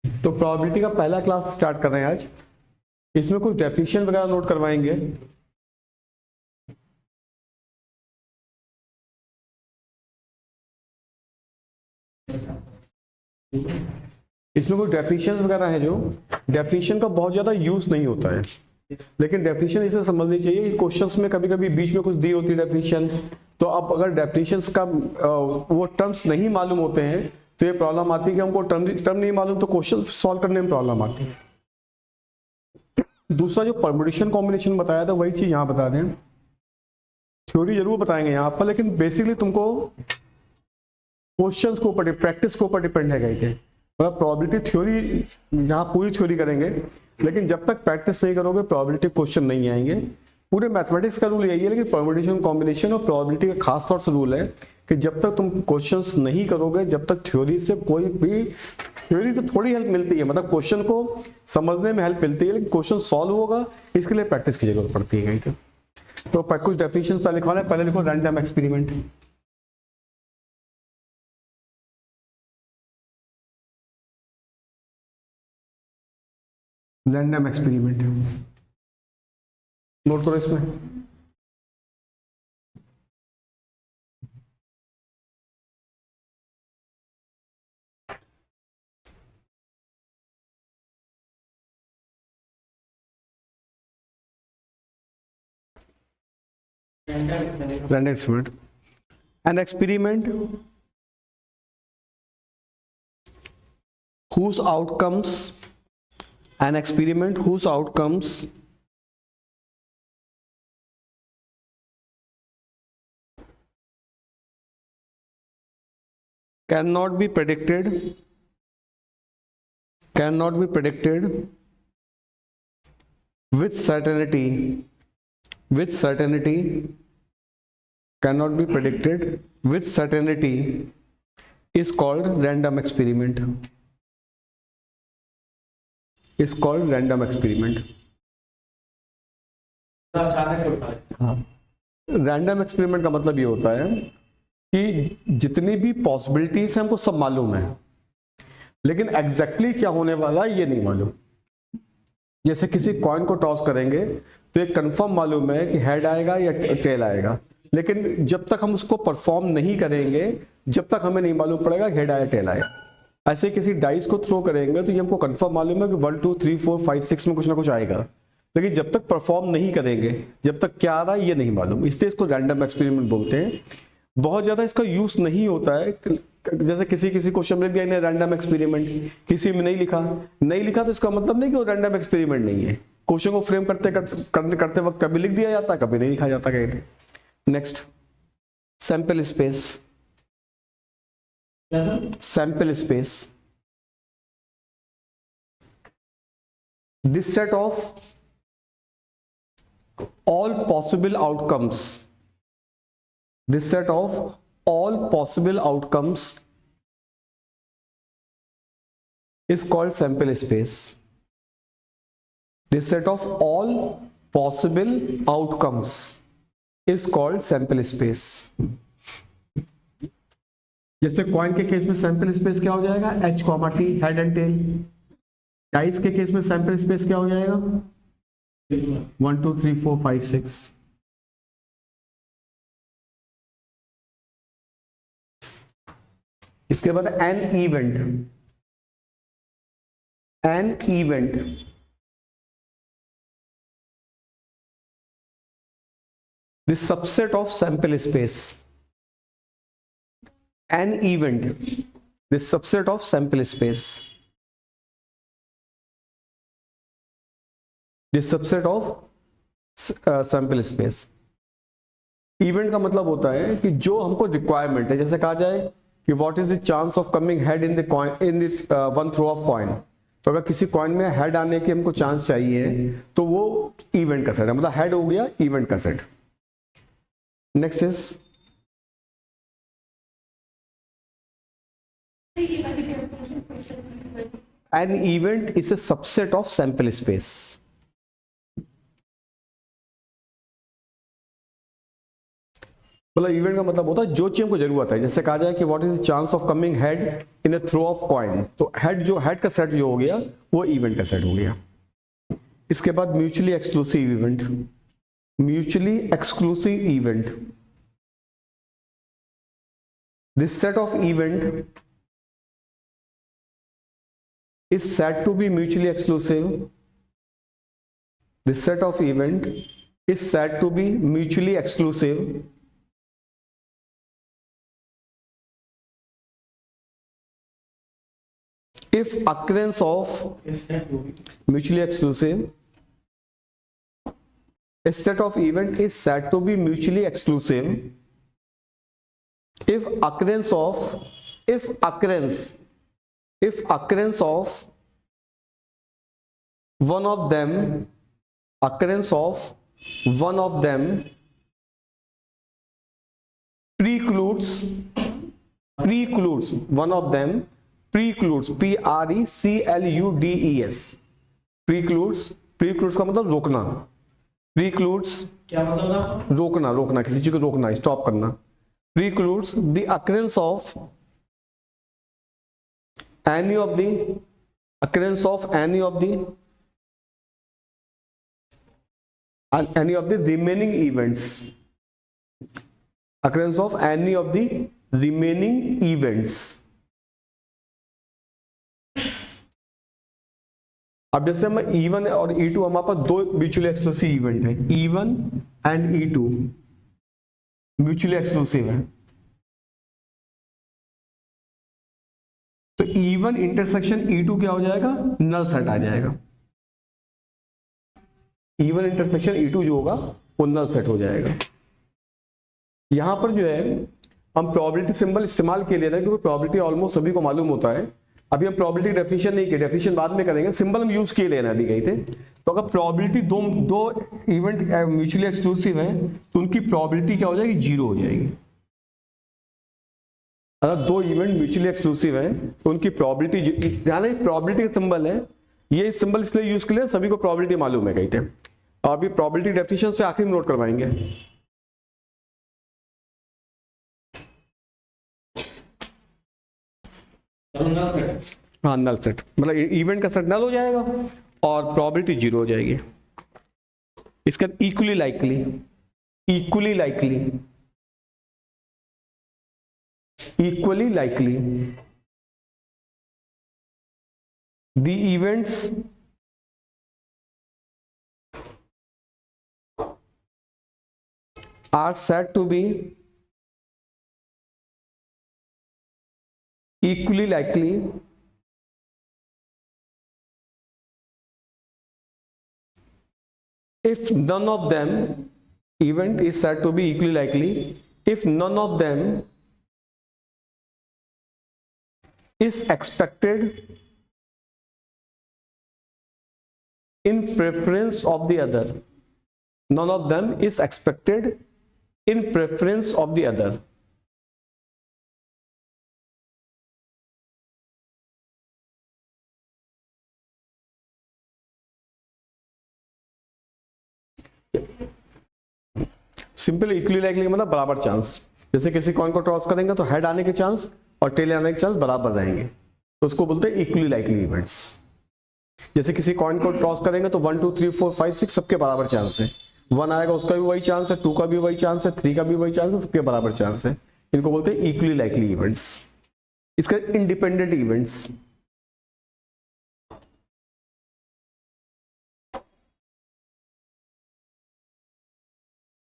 तो प्रोबेबिलिटी का पहला क्लास स्टार्ट कर रहे हैं आज। इसमें कुछ डेफिनेशन वगैरह नोट करवाएंगे। इसमें कुछ डेफिनेशन वगैरह है, जो डेफिनेशन का बहुत ज्यादा यूज नहीं होता है, लेकिन डेफिनेशन इसे समझनी चाहिए कि क्वेश्चंस में कभी कभी बीच में कुछ दी होती है डेफिनेशन। तो अब अगर डेफिनेशंस का वो टर्म्स नहीं मालूम होते हैं तो ये प्रॉब्लम आती है कि हमको टर्म नहीं मालूम तो क्वेश्चन सॉल्व करने में प्रॉब्लम आती है। दूसरा जो परम्यूटेशन कॉम्बिनेशन बताया था वही चीज यहाँ बता दें। थ्योरी जरूर बताएंगे यहाँ पर, लेकिन बेसिकली तुमको क्वेश्चंस के ऊपर, प्रैक्टिस के ऊपर डिपेंड है कहीं के। मतलब प्रोबेबिलिटी थ्योरी यहाँ पूरी थ्योरी करेंगे, लेकिन जब तक प्रैक्टिस नहीं करोगे प्रोबेबिलिटी क्वेश्चन नहीं आएंगे। पूरे मैथमेटिक्स का रूल यही है, लेकिन परम्यूटेशन कॉम्बिनेशन और प्रोबेबिलिटी का खास तौर से रूल है कि जब तक तुम क्वेश्चंस नहीं करोगे, जब तक थ्योरी से कोई भी, थ्योरी तो थोड़ी हेल्प मिलती है, मतलब क्वेश्चन को समझने में हेल्प मिलती है, लेकिन क्वेश्चन सॉल्व होगा इसके लिए प्रैक्टिस की जरूरत पड़ती है कहीं तो कुछ डेफिनेशन पहले लिखवाना है। पहले लिखो random experiment. Random experiment note करो इसमें। Random experiment. An experiment whose outcomes, an experiment whose outcomes cannot be predicted with certainty, cannot be predicted with certainty is called random experiment, is called random experiment. हाँ, random experiment का मतलब ये होता है कि जितनी भी पॉसिबिलिटीज हैं हमको सब मालूम है, लेकिन एग्जैक्टली क्या होने वाला है ये नहीं मालूम। जैसे किसी कॉइन को टॉस करेंगे तो एक कंफर्म मालूम है कि हेड आएगा या टेल आएगा, लेकिन जब तक हम उसको परफॉर्म नहीं करेंगे, जब तक हमें नहीं मालूम पड़ेगा हेड आया टेल आया। ऐसे किसी डाइस को थ्रो करेंगे तो ये हमको कंफर्म मालूम है कि 1 2 3 4 5 6 में कुछ ना कुछ आएगा, लेकिन जब तक परफॉर्म नहीं करेंगे, जब तक क्या आ रहा है ये नहीं मालूम, इसलिए इसको रैंडम एक्सपेरिमेंट बोलते हैं। बहुत ज्यादा इसका यूज नहीं होता है। जैसे किसी क्वेश्चन में लिख दिया रैंडम एक्सपेरिमेंट, किसी में नहीं लिखा तो इसका मतलब नहीं कि वो रैंडम एक्सपेरिमेंट नहीं है। क्वेश्चन को फ्रेम करते वक्त कभी लिख दिया जाता, कभी नहीं लिखा जाता कहीं। Next, sample space. Sample space, this set of all possible outcomes, this set of all possible outcomes is called sample space. This set of all possible outcomes is called sample space. जैसे coin के case में sample space क्या हो जाएगा, h, t, head and tail. Dice के case में sample space क्या हो जाएगा, 1 2 3 4 5 6। इसके बाद an event the subset of sample space. An event the subset of sample space, this subset of sample space. Event का मतलब होता है कि जो हमको रिक्वायरमेंट है, जैसे कहा जाए कि what is the chance of coming head in the coin, in the one throw of coin. तो अगर किसी कॉइन में हेड आने की हमको चांस चाहिए तो वो इवेंट का सेट है, मतलब हेड हो गया इवेंट का set. Next is an event is a subset of sample space. मतलब इवेंट का मतलब होता है जो चीज हमको जरूरत है। जैसे कहा जाए कि what is the chance of coming head in a throw of coin, तो हेड का सेट जो हो गया वो इवेंट का सेट हो गया। इसके बाद mutually exclusive event. Mutually exclusive event, this set of event is said to be mutually exclusive. This set of event is said to be mutually exclusive if occurrence of mutually exclusive, a set of event is said to be mutually exclusive if occurrence of one of them precludes one of them precludes precludes precludes का मतलब रोकना। precludes क्या मतलब था? रोकना किसी चीज को रोकना, स्टॉप करना। precludes the occurrence of any of the remaining events, occurrence of any of the remaining events। अब जैसे हम E1 और E2 हमारे पास दो म्यूचुअली एक्सक्लूसिव इवेंट है, E1 and E2 mutually exclusive है। तो E1 इंटरसेक्शन E2 क्या हो जाएगा, नल सेट आ जाएगा। E1 इंटरसेक्शन E2 जो होगा वो नल सेट हो जाएगा। यहां पर जो है हम प्रोबेबिलिटी सिंबल इस्तेमाल के लिए ना, क्योंकि प्रोबेबिलिटी ऑलमोस्ट सभी को मालूम होता है। अभी हम प्रोबेबिलिटी डेफिनेशन नहीं किए, डेफिनेशन बाद में करेंगे, सिंबल हम यूज किए लेना अभी गए थे। तो अगर प्रोबेबिलिटी दो इवेंट म्यूचुअली एक्सक्लूसिव है तो उनकी प्रोबेबिलिटी क्या हो जाएगी, 0 हो जाएगी। अगर दो इवेंट म्यूचुअली एक्सक्लूसिव है तो उनकी प्रोबेबिलिटी, यानी प्रोबेबिलिटी का सिंबल है ये, सिंबल इसलिए यूज कर लिया, सभी को प्रोबेबिलिटी मालूम है कहीं थे। और अभी प्रोबेबिलिटी डेफिनेशन से आखिर में नोट करवाएंगे। हाँ नल सेट मतलब इवेंट का सेट नल हो जाएगा और प्रोबेबिलिटी 0 हो जाएगी। इसका equally likely the events are said to be equally likely if none of them, event is said to be equally likely if none of them is expected in preference of the other. None of them is expected in preference of the other. Simple equally likely मतलब बराबर chance. जैसे किसी coin को toss करेंगे तो head आने के chance और टेल आने के चांस बराबर रहेंगे, तो उसको बोलते हैं इक्वली लाइकली इवेंट्स। जैसे किसी कॉइन को टॉस करेंगे तो 1 2 3 4 5 6 सबके बराबर चांस है। 1 आएगा उसका भी वही चांस है, 2 का भी वही चांस है, 3 का भी वही चांस है, सबके बराबर चांस है। इनको बोलते हैं इक्वली लाइकली इवेंट्स। इसका independent events,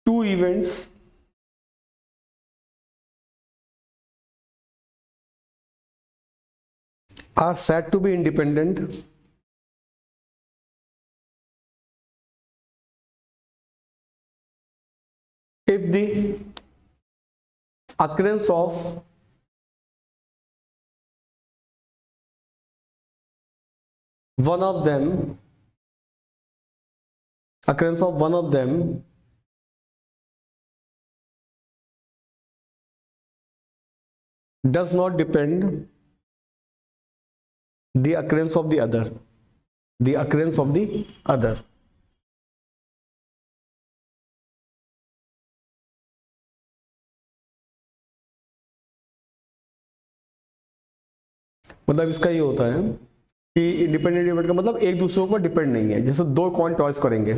two events are said to be independent if the occurrence of one of them does not depend the occurrence of the other, मतलब इसका ये होता है कि इंडिपेंडेंट इवेंट का मतलब एक दूसरे के ऊपर डिपेंड नहीं है। जैसे दो कॉइन टॉस करेंगे,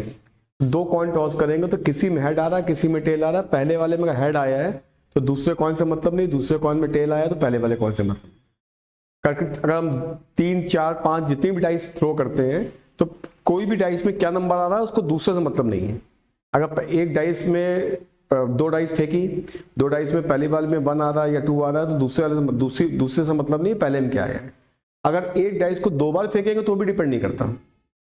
तो किसी में हेड आ रहा है, किसी में टेल आ रहा है। पहले वाले में हेड आया है तो दूसरे कॉइन से मतलब नहीं, दूसरे कॉइन में टेल आया है तो पहले वाले कॉइन से मतलब। अगर हम 3, 4, 5 जितनी भी डाइस थ्रो करते हैं तो कोई भी डाइस में क्या नंबर आ रहा है उसको दूसरे से मतलब नहीं है। अगर एक डाइस में 2 डाइस फेंकी, 2 डाइस में पहली वाले में 1 आ रहा है या 2 आ रहा है तो दूसरे से मतलब नहीं पहले में क्या आया है। अगर एक डाइस को 2 बार फेंकेंगे तो भी डिपेंड नहीं करता।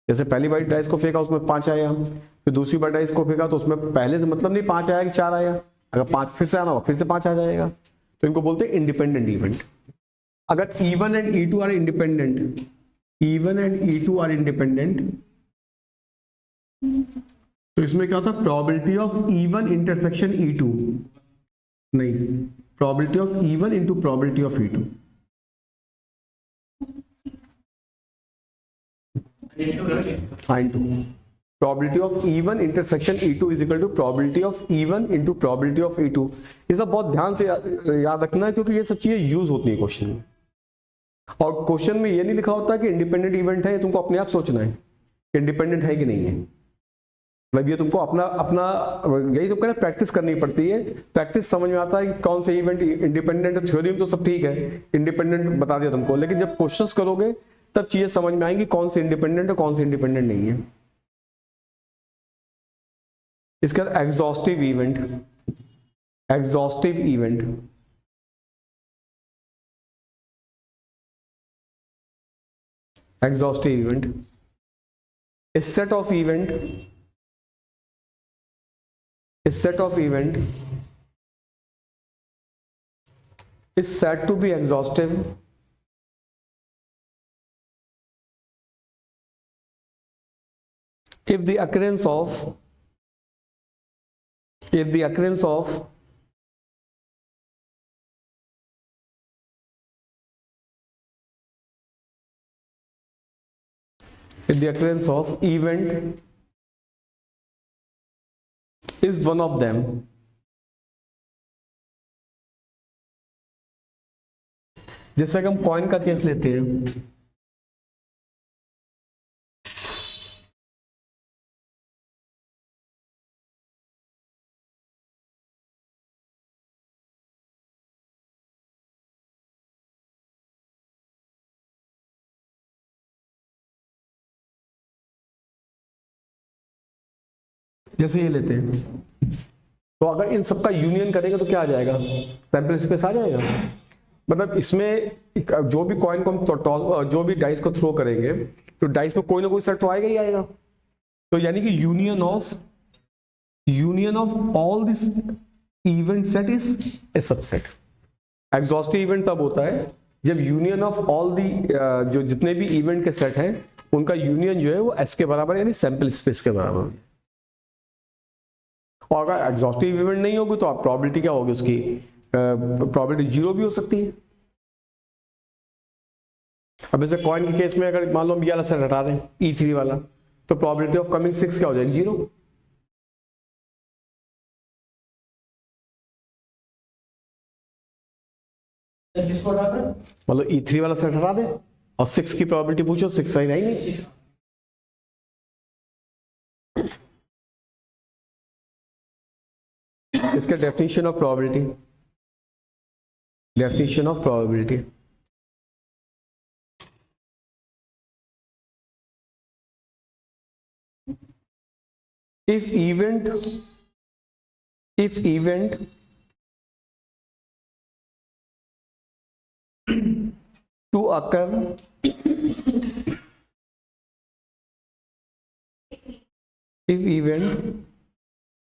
जैसे पहली बार डाइस को फेंका उसमें 5 आया, फिर दूसरी बार डाइस को फेंका तो उसमें पहले से मतलब नहीं 5 आया कि 4 आया। अगर 5 फिर से आना होगा फिर से 5 आ जाएगा। तो इनको बोलते हैं इंडिपेंडेंट इवेंट। अगर E1 and E2 are independent, E1 and E2 are independent, तो इसमें क्या होता है, probability of E1 intersection E2, नहीं, probability of E1 into probability of E2। हाँ, into probability of E1 intersection E2 is equal to probability of E1 into probability of E2। ये सब बहुत ध्यान से याद रखना है क्योंकि ये सब चीजें यूज होती है क्वेश्चन में। और क्वेश्चन में ये नहीं लिखा होता कि इंडिपेंडेंट इवेंट है, ये तुमको अपने आप सोचना है इंडिपेंडेंट है कि नहीं है। मतलब ये तुमको अपना यही तुमको प्रैक्टिस करनी पड़ती है। प्रैक्टिस समझ में आता है कि कौन से इवेंट इंडिपेंडेंट है। थ्योरी में तो सब ठीक है, इंडिपेंडेंट बता दिया तुमको, लेकिन जब क्वेश्चंस करोगे तब चीजें समझ में आएंगी कौन से इंडिपेंडेंट है कौन से इंडिपेंडेंट नहीं है। इसके बाद exhaustive event, exhaustive event, exhaustive event, a set of event, a set of event is said to be exhaustive if the occurrence of if the occurrence of if the occurrence of event is one of them। जैसे कि हम coin का case लेते हैं, जैसे ये लेते हैं, तो अगर इन सबका यूनियन करेंगे तो क्या आ जाएगा, सैंपल स्पेस आ जाएगा। मतलब इसमें जो भी कॉइन को हम जो भी डाइस को थ्रो करेंगे तो डाइस में कोई ना कोई सेट तो आएगा ही आएगा। तो यानी कि union of all this event set is a subset. Exhaustive event तब होता है जब यूनियन ऑफ ऑल दी जो जितने भी इवेंट के सेट हैं उनका यूनियन जो है वो एस के बराबर यानी सैंपल स्पेस के बराबर। और अगर एग्जॉस्टिव इवेंट नहीं होगी तो आप प्रोबेबिलिटी क्या होगी उसकी, प्रोबेबिलिटी 0 भी हो सकती है। अब जैसे कॉइन के केस में अगर मान लो हम ये वाला सेट हटा दें E3 वाला, तो प्रोबेबिलिटी ऑफ कमिंग 6 क्या हो जाएगी, 0। मतलब E3 वाला सेट हटा दें और 6 की प्रोबेबिलिटी पूछो, 6 फाइन आई नहीं। इसका definition of probability, definition of probability, if event to occur if event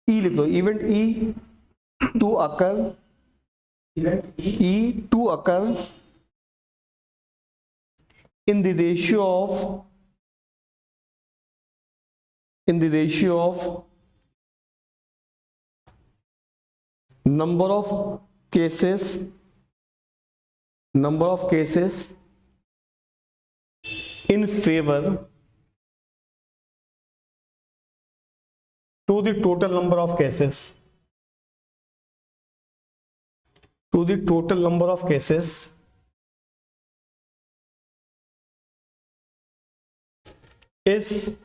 E लिख लो, event E to occur, E to occur in the ratio of number of cases in favor to the total number of cases, is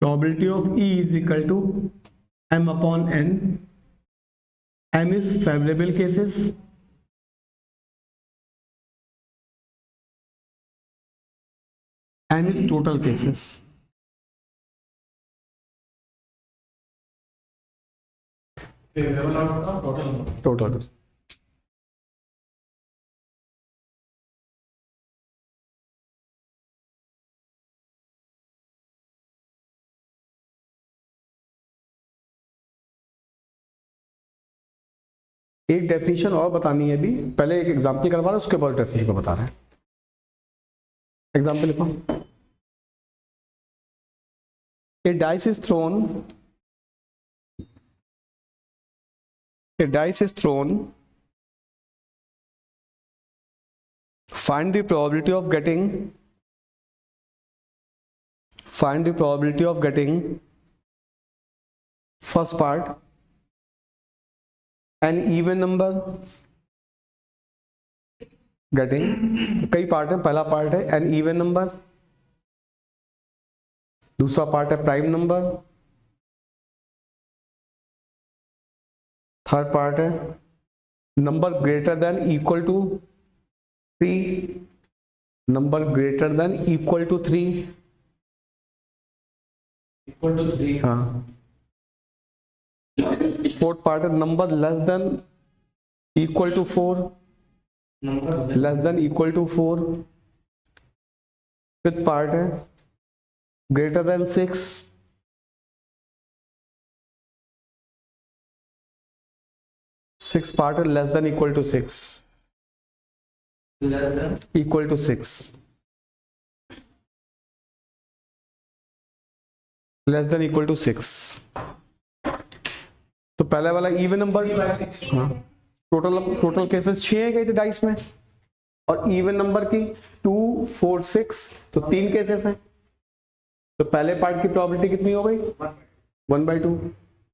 probability of E is equal to m upon n. M is favorable cases, n is total cases. Favourable outcome total एक definition और बतानी है अभी, पहले एक example करवा रहे उसके बाद डेफिनेशन को बता रहे हैं। एग्जांपल लिखो। A dice is thrown. A dice is thrown. Find the probability of getting. Find the probability of getting. First part. An even number. Getting. कई पार्ट है, पहला पार्ट है an even number. दूसरा पार्ट है prime number, third part है number greater than equal to 3, number greater than equal to 3, equal to 3 हाँ। Fourth part है number less than equal to 4, number less than equal to 4। Fifth part है greater than 6, sixth part है less than equal to 6, less than equal to 6, less than equal to 6। तो पहले वाला even number, हाँ, total cases 6 गए थे dice में, और इवन नंबर की 2, 4, 6, तो 3 केसेस हैं। तो पहले पार्ट की प्रोबेबिलिटी कितनी हो गई 1/2।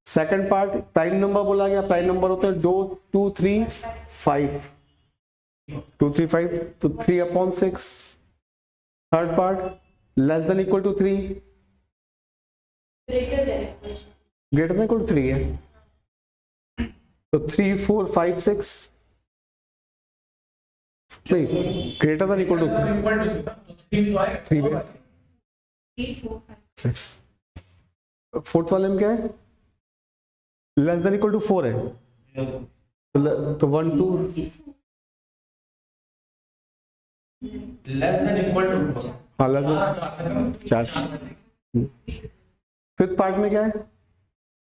सेकंड पार्ट प्राइम नंबर बोला गया, प्राइम नंबर होते हैं 2, 2, 3, 5, 2, 3, 5, तो 3/6। Third part less than equal to 3, greater than equal to 3 है, तो 3, 4, 5, 6, नहीं greater than equal to 3 6। Fourth वाले में क्या है लेस देन इक्वल टू 4 है, तो 1, 2, लेस देन इक्वल टू हाँ लेस देन 4। फिफ्थ पार्ट में क्या है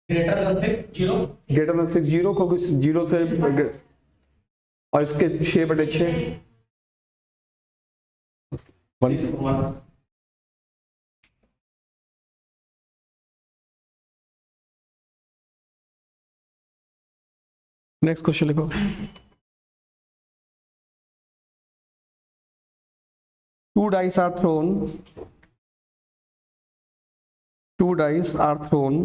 ग्रेटर देन 6 0 ग्रेटर देन 6 0, क्योंकि 0 से और इसके 6/6 1। नेक्स्ट क्वेश्चन लिखो। Two dice are thrown. Two dice are thrown.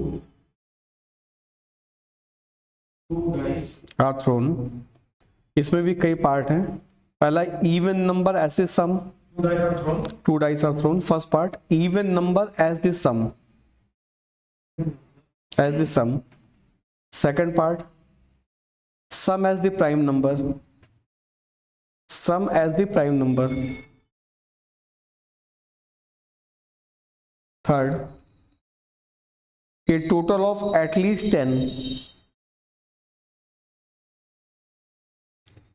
Are thrown. इसमें भी कई पार्ट हैं। पहला even number as a sum. Two dice are thrown. First part even number as the sum. As the sum. Second part sum as the prime number. Sum as the prime number. Third, a total of at least 10.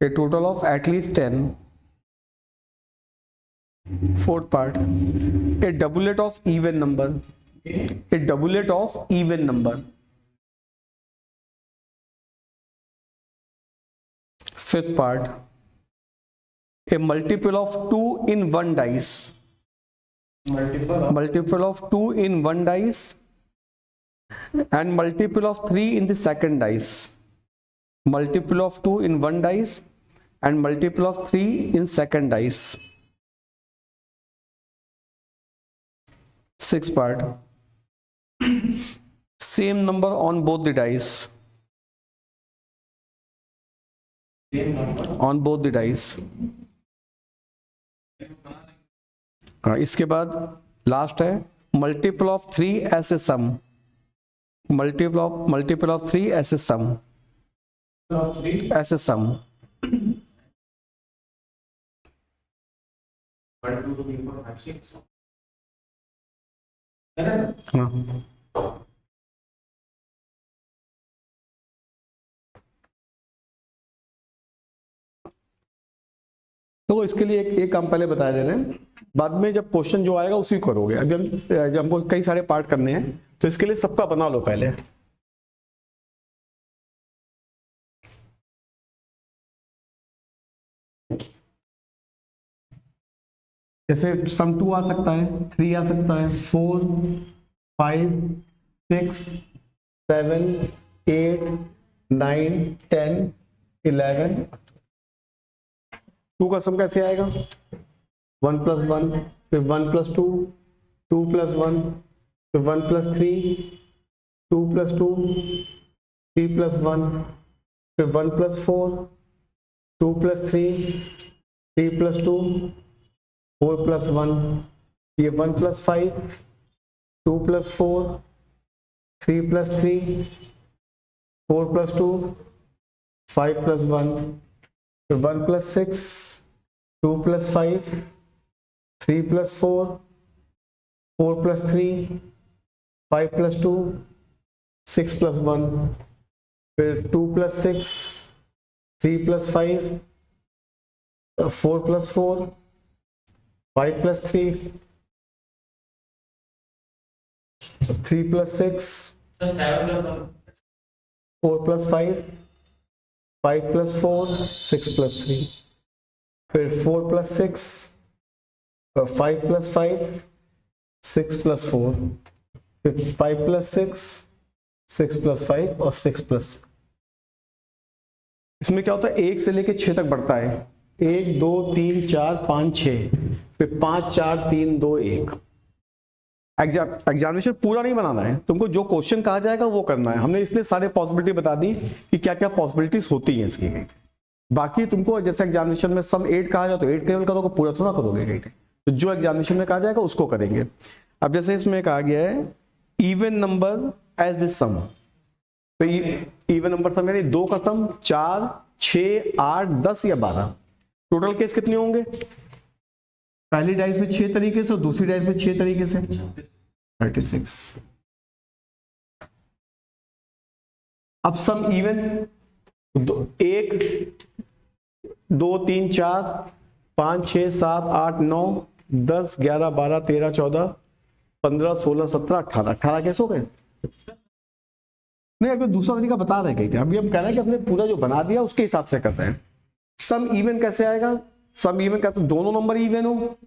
A total of at least 10. Fourth part, a doublet of even number. A doublet of even number. Fifth part, a multiple of 2 in one dice. Multiple of 2 in one dice and multiple of 3 in the second dice. Multiple of 2 in one dice and multiple of 3 in second dice. Sixth part, same number on both the dice. On both the dice. हाँ, इसके बाद last है multiple of 3 as a sum, multiple of 3 as a sum, of 3 as a sum. 1 2 3 4 5 6 है ना? हाँ, तो वो इसके लिए एक काम पहले बता दे रहे हैं, बाद में जब क्वेश्चन जो आएगा उसी को करोगे। अभी जब हमको कई सारे पार्ट करने हैं तो इसके लिए सबका बना लो पहले। जैसे सम 2 आ सकता है, 3 आ सकता है, 4 5 6 7 8 9 10 11। 2 का सम कैसे आएगा? 1 + 1, फिर 1 + 2, 2 + 1, फिर 1 + 3, 2 + 2, 3 + 1, फिर 1 + 4, 2 + 3, 3 + 2, 4 + 1, ये 1 + 5, 2 + 4, 3 + 3, 4 + 2, 5 + 1, फिर 1 + 6, 2 + 5, 3 + 4, 4 + 3, 5 + 2, 6 + 1, फिर 2 + 6, 3 + 5, 4 + 4, 5 + 3, 3 + 6, just 7 plus 1 4 + 5, 5 + 4, 6 + 3, फिर 4 + 6, 5 + 5, 6 + 4, फिर 5 + 6, 6 + 5 और 6 +। इसमें क्या होता है, 1 से लेके 6 तक बढ़ता है। 1 2 3 4 5 6, फिर 5 4 3 2 1। एग्जामिनेशन पूरा नहीं बनाना है तुमको, जो क्वेश्चन कहा जाएगा वो करना है। हमने इसलिए सारे पॉसिबिलिटी बता दी कि क्या क्या पॉसिबिलिटीज होती हैं इसकी। कहीं बाकी तुमको जैसे एग्जामिनेशन में सम 8 कहा जाए तो 8 केवल करोगे, पूरा थोड़ा करोगे कहीं। तो जो एग्जामिनेशन में कहा जाएगा उसको करेंगे। अब जैसे इसमें कहा गया है इवन नंबर एज दिस सम, तो इवन नंबर सम यानी 2 का सम 4 6 8 10 या 12। टोटल केस कितने होंगे? पहली डाइस में 6 तरीके से और दूसरी डाइस में 6 तरीके से 36। अब सम इवन 1 2 3 4 5 6 7 8 9 10 11 12 13 14 15 16 17 18 18 कैसे हो गए? नहीं, अभी दूसरा तरीका बता रहे कहीं। अभी हम कह रहे हैं कि हमने पूरा जो बना दिया उसके हिसाब से करते हैं। सम इवन कैसे आएगा? सम इवन कहते हैं दोनों नंबर इवन हो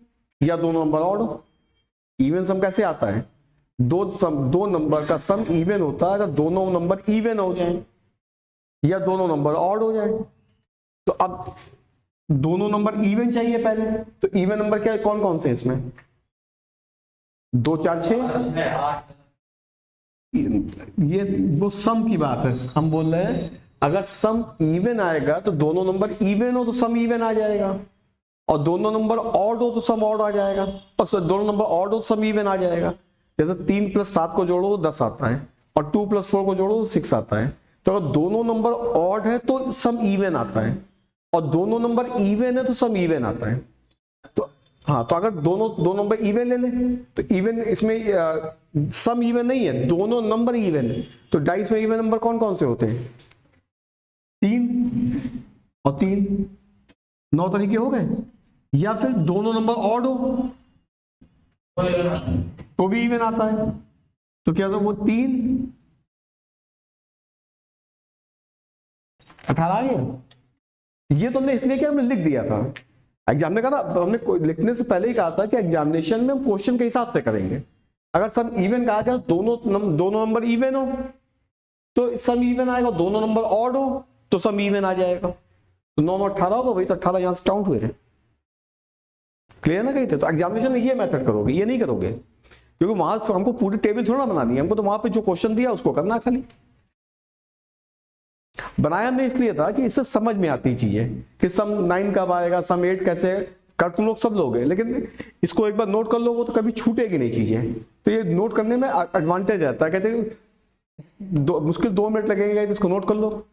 या दोनों नंबर ऑड हो। इवन सम कैसे आता है? दो नंबर का सम इवन होता है अगर दोनों नंबर इवन हो जाएं या दोनों नंबर ऑड हो जाएं। तो अब दोनों नंबर इवन चाहिए पहले, तो इवन नंबर क्या कौन कौन से हैं इसमें? 2 4 6। 8 ये वो सम की बात है। हम बोल रहे हैं अगर सम इवन आएगा तो दोनों नंबर इवन हो तो सम इवन आ जाएगा, और दोनों नंबर ऑड हो तो सम ऑड आ जाएगा, और दोनों नंबर ऑड हो तो सम इवन आ जाएगा। जैसे 3 + 7 को जोड़ो तो 10 आता है, और 2 + 4 को जोड़ो तो 6 आता है। तो अगर दोनों नंबर ऑड है तो सम इवन आता है, और दोनों नंबर इवन है तो सम इवन आता है। तो हाँ, तो अगर दो नंबर इवन ले लें तो इवन इसमें सम इवन नहीं है, दोनों नंबर इवन है। तो डाइस में इवन नंबर कौन कौन से होते हैं? 3 और 3, 9 तरीके हो गए। या फिर दोनों नंबर ऑड हो तो भी इवन आता है। तो क्या वो 3 18 आ गया। ये तो हमने इसलिए क्या हमने लिख दिया था एग्जाम में, कहा था हमने लिखने से पहले ही कहा था कि एग्जामिनेशन में हम क्वेश्चन के हिसाब से करेंगे। अगर सम इवन कहा गया दोनों नंबर इवन हो तो सम इवन आएगा, दोनों नंबर ऑड हो तो सम इवन आ जाएगा। तो 9 और 18 होगा, वही तो 18 यहां से काउंट हुए थे। क्लियर ना? कहीं थे तो एग्जामिनेशन में ये मेथड करोगे, ये नहीं करोगे, क्योंकि वहां हमको पूरी टेबल थोड़ा बनानी है। हमको तो वहां पे जो क्वेश्चन दिया उसको करना खाली। बनाया हमने इसलिए था कि इससे समझ में आती चीजें कि सम 9 कब आएगा, सम 8 कैसे कर तुम लोग सब लोग हैं, लेकिन इसको एक बार नोट कर लो, वो तो कभी छूटेगी नहीं चीजें। तो ये नोट करने में एडवांटेज आता है। कहते हैं मुश्किल 2 मिनट लगेगा, तो इसको नोट कर लो।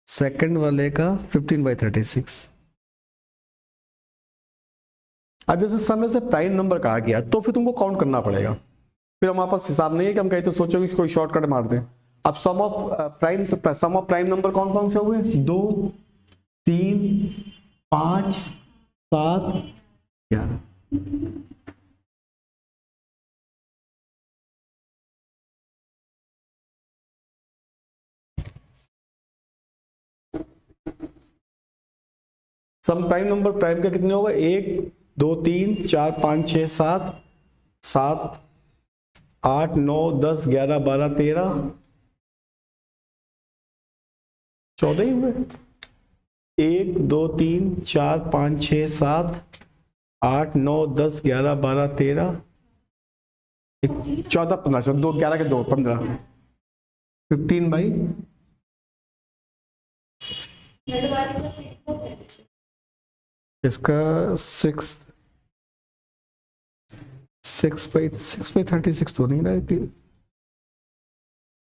सेकंड वाले का 15/36। अब जैसे समय से प्राइम नंबर कहा गया, तो फिर तुमको काउंट करना पड़ेगा। फिर हमारे पास हिसाब नहीं है कि हम कहीं तो सोचोगे कि कोई शॉर्टकट मार दें। अब सम ऑफ प्राइम नंबर कौन कौन से हुए? 2, 3, 5, 7, 11। सम प्राइम नंबर प्राइम का कितने होगा? 1, 2, 3, 4, 5, 6, 7, 7, 8, 9, 10, 11, 12, 13, 14 ही हुए। 1, 2, 3, 4, 5, 6, 7, 8, 9, 10, 11, 12, 13, 14, 15, 2, 11 के 2, 15, 15 बाई इसका 6/36 तो नहीं रहा है,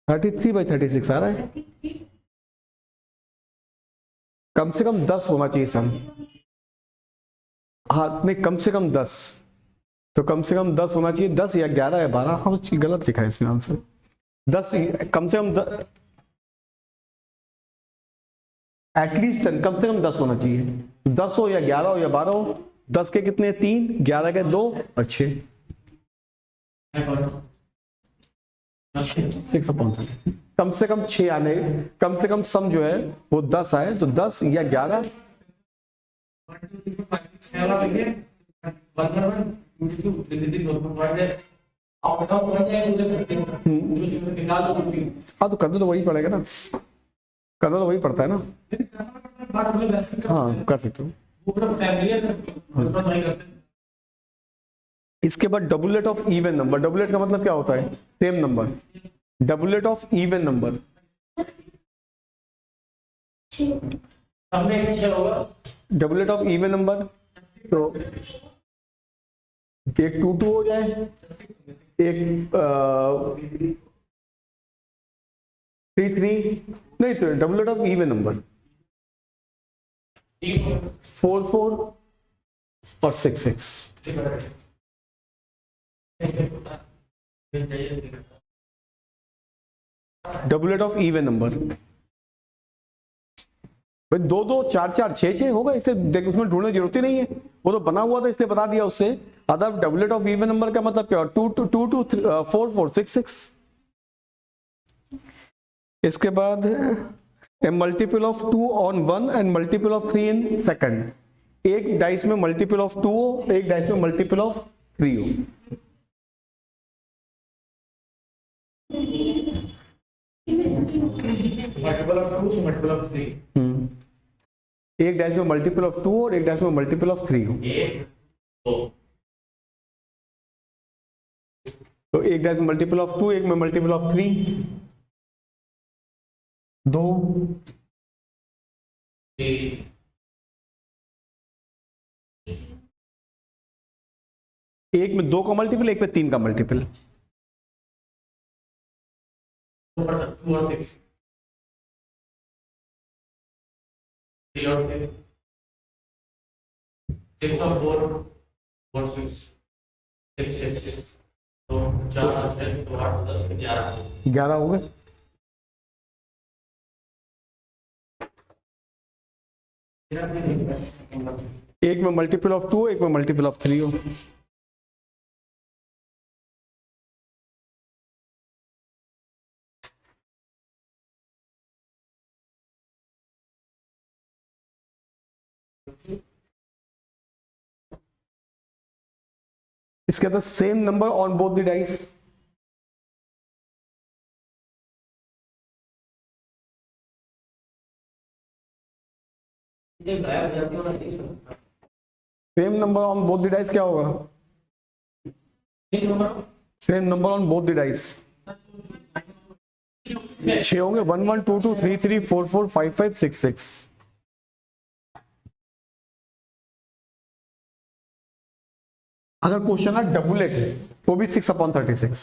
33/36 आ रहा है। कम से कम 10 होना चाहिए सम। हाँ नहीं, कम से कम 10, तो कम से कम 10 होना चाहिए। 10 या 11 या 12, हाँ तो गलत लिखा है इसमें आंसर। 10 कम से कम एटलीस्ट कम से कम 10 होना चाहिए। 10 हो या 11 हो या 12 हो। 10 के कितने? 3, 11 के 2 और 6। 6/30। कम से कम 6 आने, कम से कम सम जो है वो 10 आए, तो 10 या 11। हाँ तो करना तो वही पड़ेगा ना, करना तो वही पड़ता है ना। हाँ कर सकते हो। इसके बाद डबुलेट ऑफ इवन नंबर। डबुलेट का मतलब क्या होता है? Same number. Doublet of even number, doublet of even number, तो एक 2 2 हो जाए, एक 3 3, नहीं तो डबुलेट ऑफ इवन नंबर 4 4 और 6 6। डबुलेट ऑफ इवन नंबर भाई 2 2 4 4 6 6 होगा। इसे देख, उसमें ढूंढने की जरूरत ही नहीं है, वो तो बना हुआ था इसलिए बता दिया उससे। अदर डबुलेट ऑफ इवन नंबर का मतलब क्या? 2 2 2 2 4 4 6 6। इसके बाद a multiple of 2 on 1 and multiple of 3 in second. एक डाइस में मल्टीपल ऑफ 2 हो, एक डाइस में मल्टीपल ऑफ 3 हो। Multiple of 2, multiple of 3। एक डाइस में मल्टीपल ऑफ 2 और एक डाइस में मल्टीपल ऑफ 3 हो। 1 2, तो एक डाइस में मल्टीपल ऑफ 2, एक में मल्टीपल ऑफ 3, 2 3 एक में 2 का मल्टीपल, एक में 3 का मल्टीपल। 2 और 6, 3 और 6, 6 और 4 6, 6 6, तो 4 और 6 तो 8 10 11, 11 हो गए। एक में मल्टीपल ऑफ 2, एक में मल्टीपल ऑफ 3 हो। इसके अंदर same number on both the dice. Same number on both the dice क्या होगा? Same number on both the dice 6 होंगे। 1 1 2 2 3 3 4 4 5 5 6 6। अगर क्वेश्चन है डबुलेट तो भी 6/36।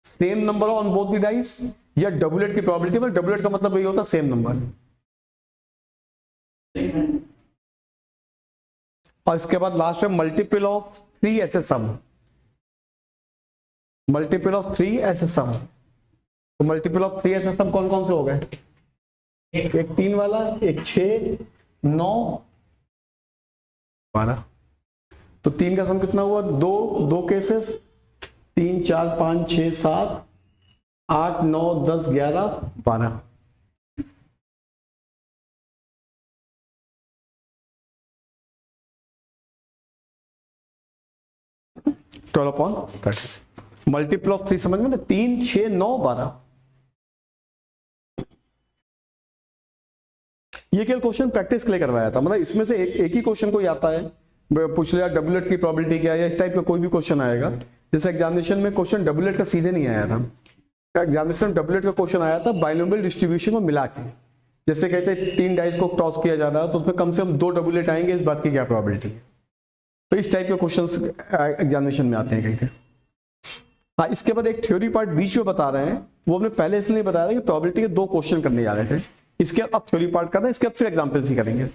Same number on both the dice या डबुलेट की प्रोबेबिलिटी में, डबुलेट का मतलब यही होता है सेम नंबर। और इसके बाद लास्ट में मल्टीपल ऑफ 3 ऐसे सम, मल्टीपल ऑफ 3 ऐसे सम। तो मल्टीपल ऑफ 3 ऐसे सम कौन कौन से हो गए? एक 3 वाला, एक 6 9 12। तो 3 का सम कितना हुआ? 2 केसेस, 3 4 5 6 7 8 9 10 11 12। 12/36। मल्टीपल ऑफ 3 समझ में ना, 3 6 9 12। ये केवल क्वेश्चन प्रैक्टिस के लिए करवाया था, मतलब इसमें से एक ही क्वेश्चन कोई आता है, पूछ लिया डबलेट की प्रोबेबिलिटी क्या है, या इस टाइप का कोई भी क्वेश्चन आएगा। जैसे एग्जामिनेशन में क्वेश्चन डबलेट का सीधे नहीं आया था, एग्जामिनेशन में डबलेट का क्वेश्चन आया था बाइनोमियल डिस्ट्रीब्यूशन को मिला के। जैसे कहते हैं 3 डाइस को टॉस किया जा रहा है तो उसमें कम से कम 2 डबलेट आएंगे, इस बात की क्या प्रोबेबिलिटी है। तो इस टाइप के क्वेश्चंस एग्जामिनेशन में आते हैं कहीं पे। हाँ, इसके बाद एक थ्योरी पार्ट बीच में बता रहे हैं, वो हमने पहले इसलिए बताया था कि प्रोबेबिलिटी के 2 क्वेश्चन करने जा रहे थे। इसके अब थ्योरी पार्ट कर रहे हैं, इसके अब फिर एग्जाम्पल्स ही करेंगे।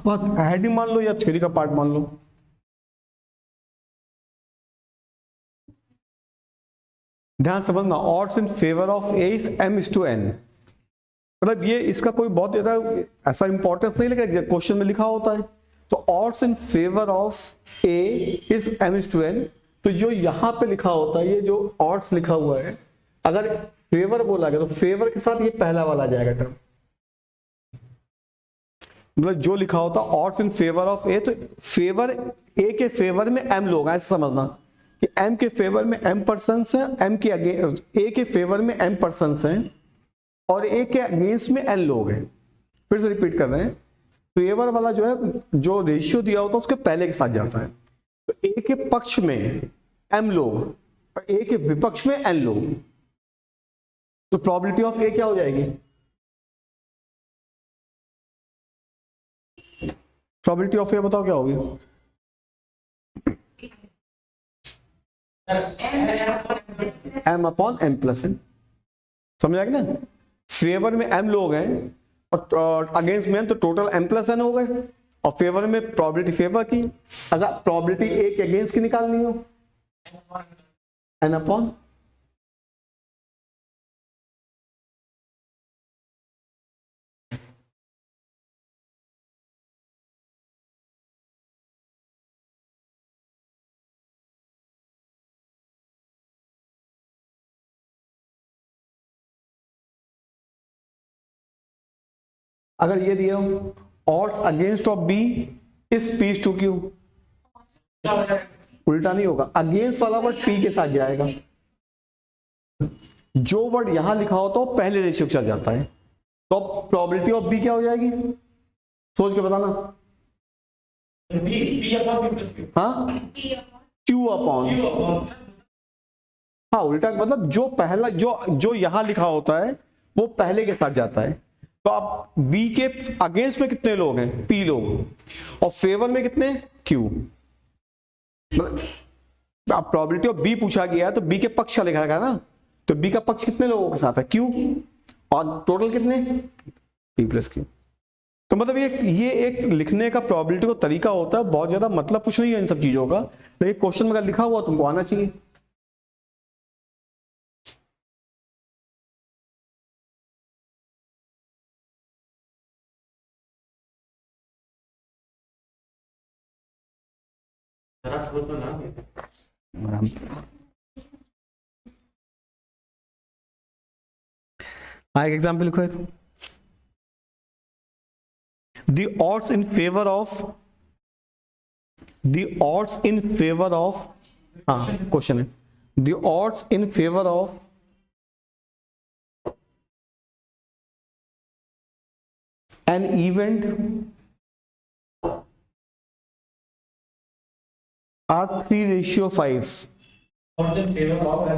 बात ऐड ही मान लो या थ्योरी का पार्ट मान लो। ध्यान समझना, odds in favour of A is m/n। मतलब ये इसका कोई बहुत ज्यादा ऐसा इंपॉर्टेंस नहीं लगा, क्वेश्चन में लिखा होता है। तो odds in favour of A is m/n। तो जो यहां पे लिखा होता है, ये जो ऑड्स लिखा हुआ है, अगर फेवर बोला गया तो फेवर के साथ ये पहला वाला आ जाएगा टर्म। मतलब जो लिखा होता ऑड्स इन फेवर ऑफ ए, तो फेवर ए के फेवर में m लोग हैं, ऐसा समझना कि m के फेवर में m पर्सन्स हैं, m के अगेंस्ट ए के फेवर में m पर्सन्स हैं और ए के अगेंस्ट में n लोग हैं। फिर से रिपीट कर रहे हैं, फेवर वाला जो है, जो रेशियो दिया होता है उसके पहले के साथ जाता है। तो ए के पक्ष में m लोग और ए के विपक्ष में n लोग, तो प्रोबेबिलिटी ऑफ ए क्या हो जाएगी? प्रोबेबिलिटी ऑफ ए बताओ क्या होगी? m/n+n। समझ आ गया ना? फेवर में m लोग हैं और अगेंस्ट में तो टोटल m+n हो गए। और फेवर में प्रोबेबिलिटी फेवर की, अगर प्रोबेबिलिटी ए के अगेंस्ट की निकालनी हो n/। अगर ये दिया हो ऑड्स अगेंस्ट ऑफ बी इस पीस टू क्यू, उल्टा नहीं होगा, अगेंस्ट वाला वर्ड पी के साथ जाएगा। जो वर्ड यहां लिखा होता है वो पहले रेशियो के साथ जाता है, तो प्रोबेबिलिटी ऑफ बी क्या हो जाएगी, सोच के बताना। हाँ, क्यू अपॉन, हाँ उल्टा मतलब जो पहला जो यहां लिखा होता है वो पहले के साथ जाता है। तो आप बी के अगेंस्ट में कितने लोग हैं, पी लोग, और फेवर में कितने, क्यू। आप प्रोबेबिलिटी ऑफ बी पूछा गया है तो बी के पक्ष का लिखा है ना, तो बी का पक्ष कितने लोगों के साथ है, क्यू, और टोटल कितने, पी प्लस क्यू। तो मतलब ये एक लिखने का प्रोबेबिलिटी का तरीका होता है, बहुत ज्यादा मतलब कुछ नहीं है इन सब चीजों का, लेकिन क्वेश्चन में अगर लिखा हुआ तुमको आना चाहिए। हाँ, एक एग्जाम्पल लिखो एक। The odds in favor of हाँ क्वेश्चन है, the odds in favor of an event are 3:5. Odds in favor of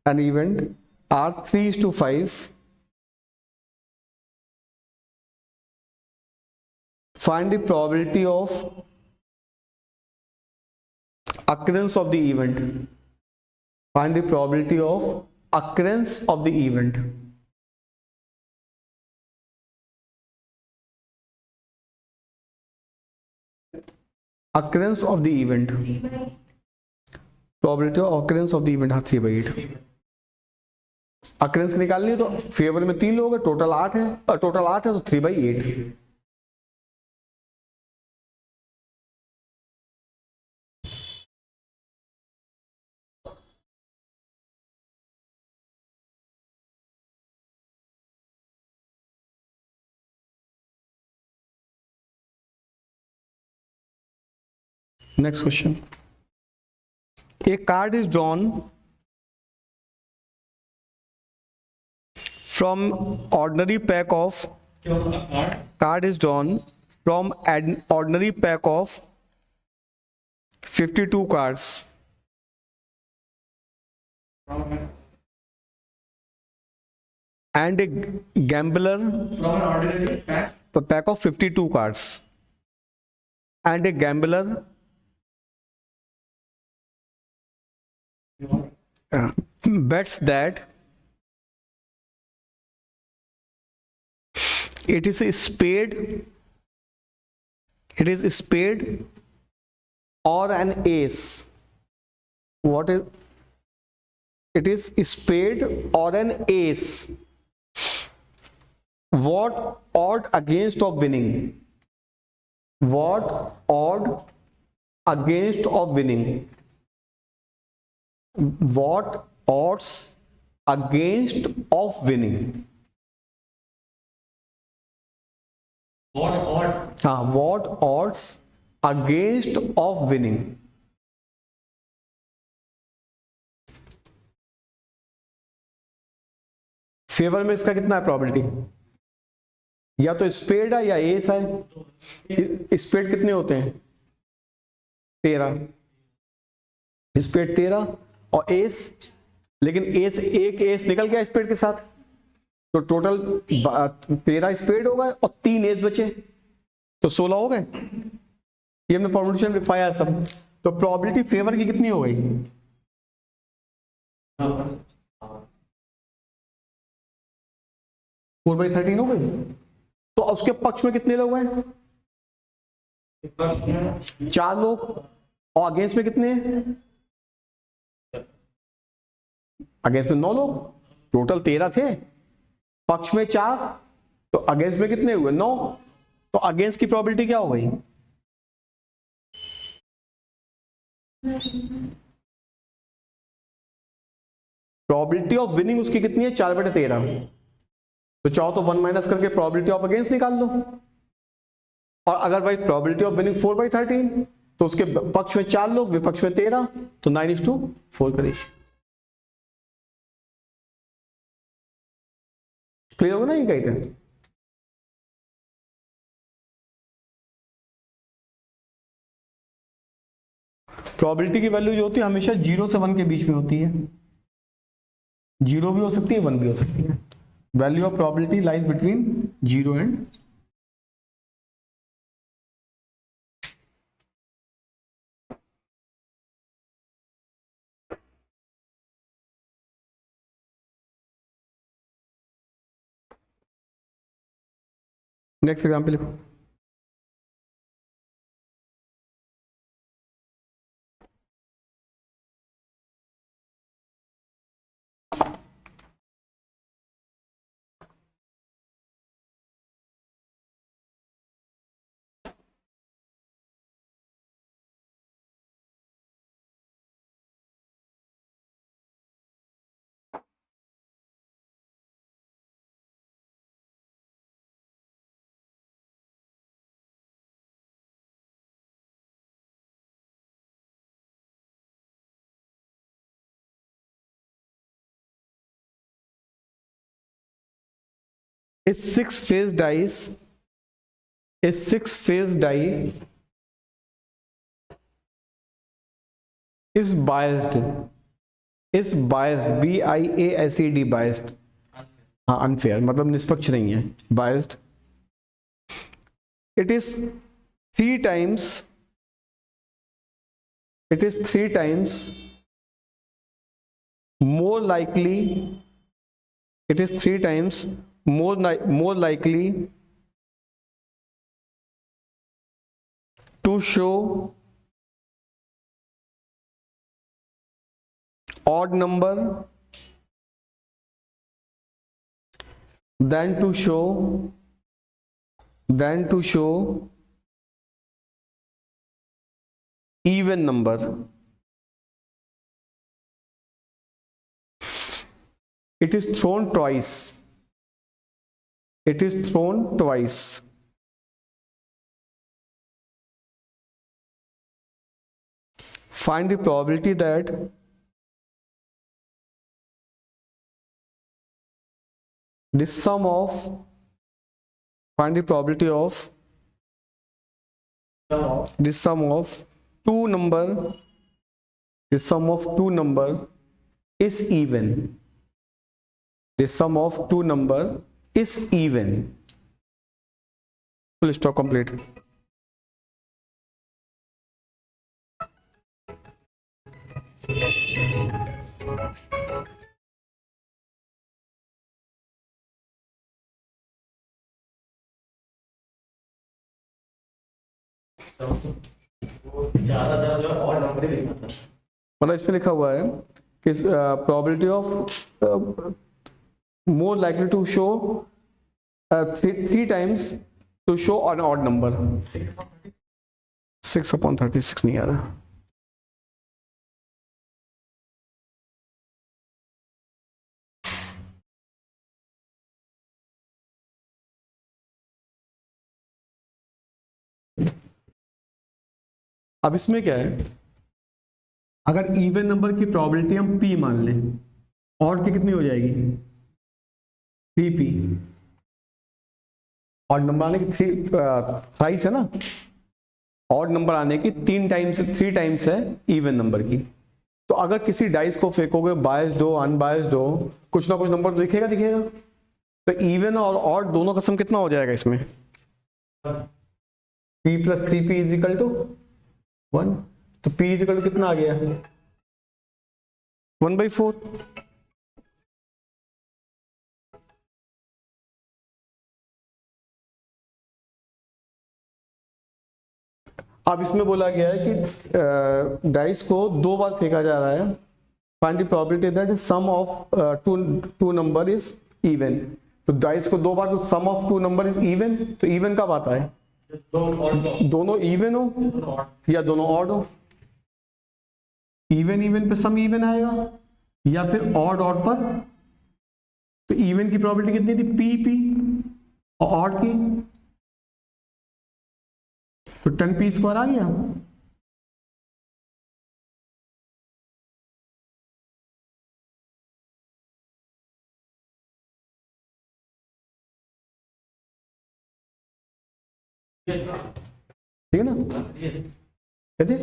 An event are 3:5. Find the probability of occurrence of the event. Find the probability of occurrence of the event. Occurrence of the event. Probability of occurrence of the event, हाँ 3/8। occurrence निकालनी है तो favour में 3 लोग हैं, total 8 है, total 8 है तो 3/8। Next question. A card is drawn from ordinary pack of an ordinary pack of 52 cards and a gambler from an ordinary pack of 52 cards and a gambler bets that it is a spade or an ace. What is it? Is spade or an ace. What odd against of winning? What odd against of winning? What odds against of winning? What odds? हाँ, what odds against of winning? Favour में इसका कितना है probability, या तो spade है या S है। स्पेड कितने होते हैं, 13, स्पेड 13 और एस, लेकिन एस एक एस निकल गया स्पेड के साथ, तो टोटल 13 स्पेड हो गए और 3 एस बचे, तो 16 हो गए। ये हमने प्रोबेबिलिटी में पाया सब। तो प्रोबेबिलिटी फेवर की कितनी हो गई, 4/13 हो गई। तो उसके पक्ष में कितने लोग हैं, 4 लोग, और अगेंस्ट में कितने हैं, अगेंस्ट में 9 लोग, टोटल 13 थे, पक्ष में 4, तो अगेंस्ट में कितने हुए, 9। तो अगेंस्ट की प्रोबेबिलिटी क्या हो गई, प्रोबेबिलिटी ऑफ विनिंग उसकी कितनी है, 4/13। तो चाहो तो 1 माइनस करके प्रोबेबिलिटी ऑफ अगेंस्ट निकाल लो। और अगर भाई प्रोबेबिलिटी ऑफ विनिंग 4/13 तो उसके पक्ष में 4 लोग, विपक्ष में 13, तो 9:4 करिए। क्लियर होगा ना ये कहते हैं। प्रोबेबिलिटी की वैल्यू जो होती है हमेशा 0 से 1 के बीच में होती है। 0 भी हो सकती है, 1 भी हो सकती है। Value of probability lies between 0 and next example लिखो। A six-phase dice is biased, BIASED biased, हाँ अनफेयर मतलब निष्पक्ष नहीं है, biased. It is three times more likely to show odd number than to show even number. It is thrown twice. Find the probability that the sum of two number is even. The sum of two number is even. Full stop, complete. ज्यादा जो और number ही लिखना था, मतलब इसमें लिखा हुआ है कि probability of more likely to show three times to show an odd number. 6/36 नहीं आ रहा। अब इसमें क्या है, अगर इवन नंबर की प्रोबेबिलिटी हम p मान लें, ऑड की कितनी हो जाएगी 3p। ऑड नंबर आने की थ्राइस है ना, ऑड नंबर आने की 3 टाइम्स है इवन नंबर की। तो अगर किसी डाइस को फेंकोगे, बायस्ड हो अनबायस्ड हो, कुछ ना कुछ नंबर तो दिखेगा। तो इवन और ऑड दोनों का सम कितना हो जाएगा इसमें, p + 3p = 1। तो p = कितना आ गया 1/4। अब इसमें बोला गया है कि डाइस को 2 बार फेंका जा रहा है। Find the probability that sum of two number is even. तो डाइस को 2 बार, तो sum of 2 number is even. तो इवन कब आता है, दोनों इवन हो या दोनों ऑड हो। इवन पे सम इवन आएगा, या फिर ऑड पर। तो इवन की प्रोबेबिलिटी कितनी थी, p और ऑड की तो 10p² आ गया। ठीक है ना, कहते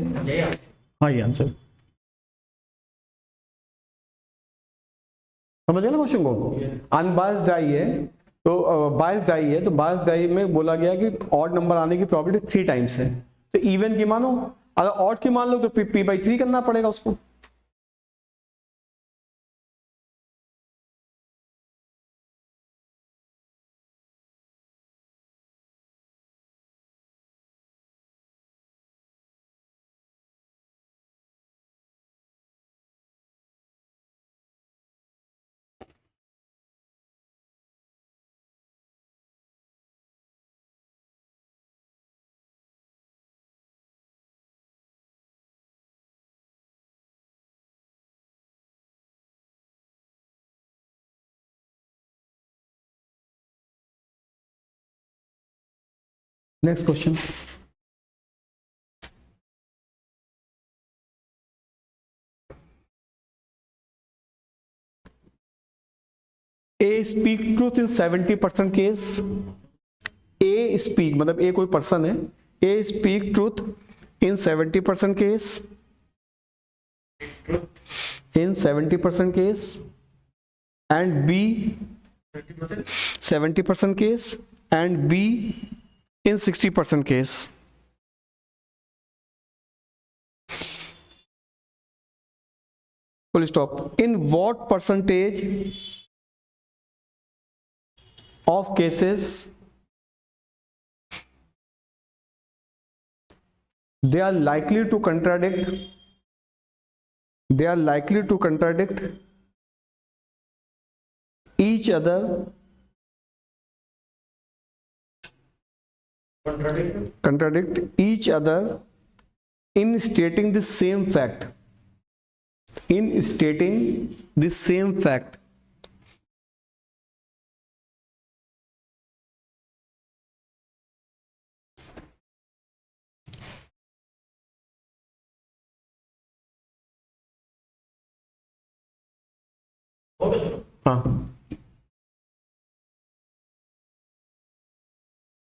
हाँ ये आंसर। समझ गया ना क्वेश्चन को। अनबायस्ड डाई है तो बायस्ड डाई है, तो बायस्ड डाई में बोला गया कि ऑड नंबर आने की प्रोबेबिलिटी 3 टाइम्स है। तो इवन की मानो, अगर ऑड की मान लो तो p/3 करना पड़ेगा उसको। Next question, A speak truth in 70% case. A speak मतलब ए कोई पर्सन है, A speak truth in 70% case, in 70% case, and B 70% case, and B in 60% case. Full stop. In what percentage of cases they are likely to contradict, they are likely to contradict each other, contradict each other in stating the same fact, in stating the same fact? हाँ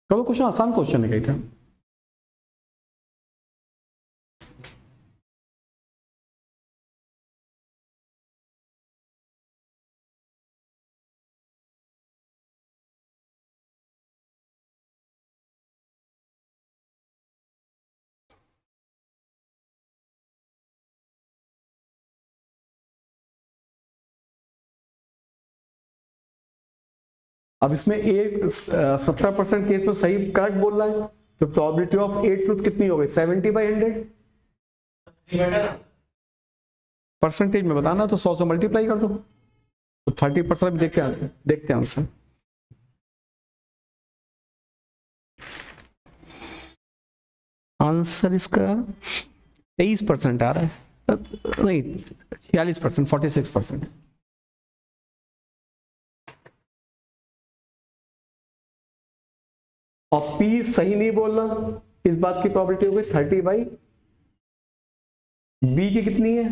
चलो, question आसान question है, कहीं था। अब इसमें एक 70% case में सही करेक्ट बोल रहा है, तो प्रोबेबिलिटी ऑफ ए ट्रूथ कितनी हो गई? 70/100। परसेंटेज में बताना तो 100 से मल्टीप्लाई कर दो, तो 30%। देखते हैं, देखते हैं आंसर। आंसर इसका 23% आ रहा है, नहीं 46%, 46%। और P सही नहीं बोलना, इस बात की प्रोबेबिलिटी हो गई 30/, B की कितनी है?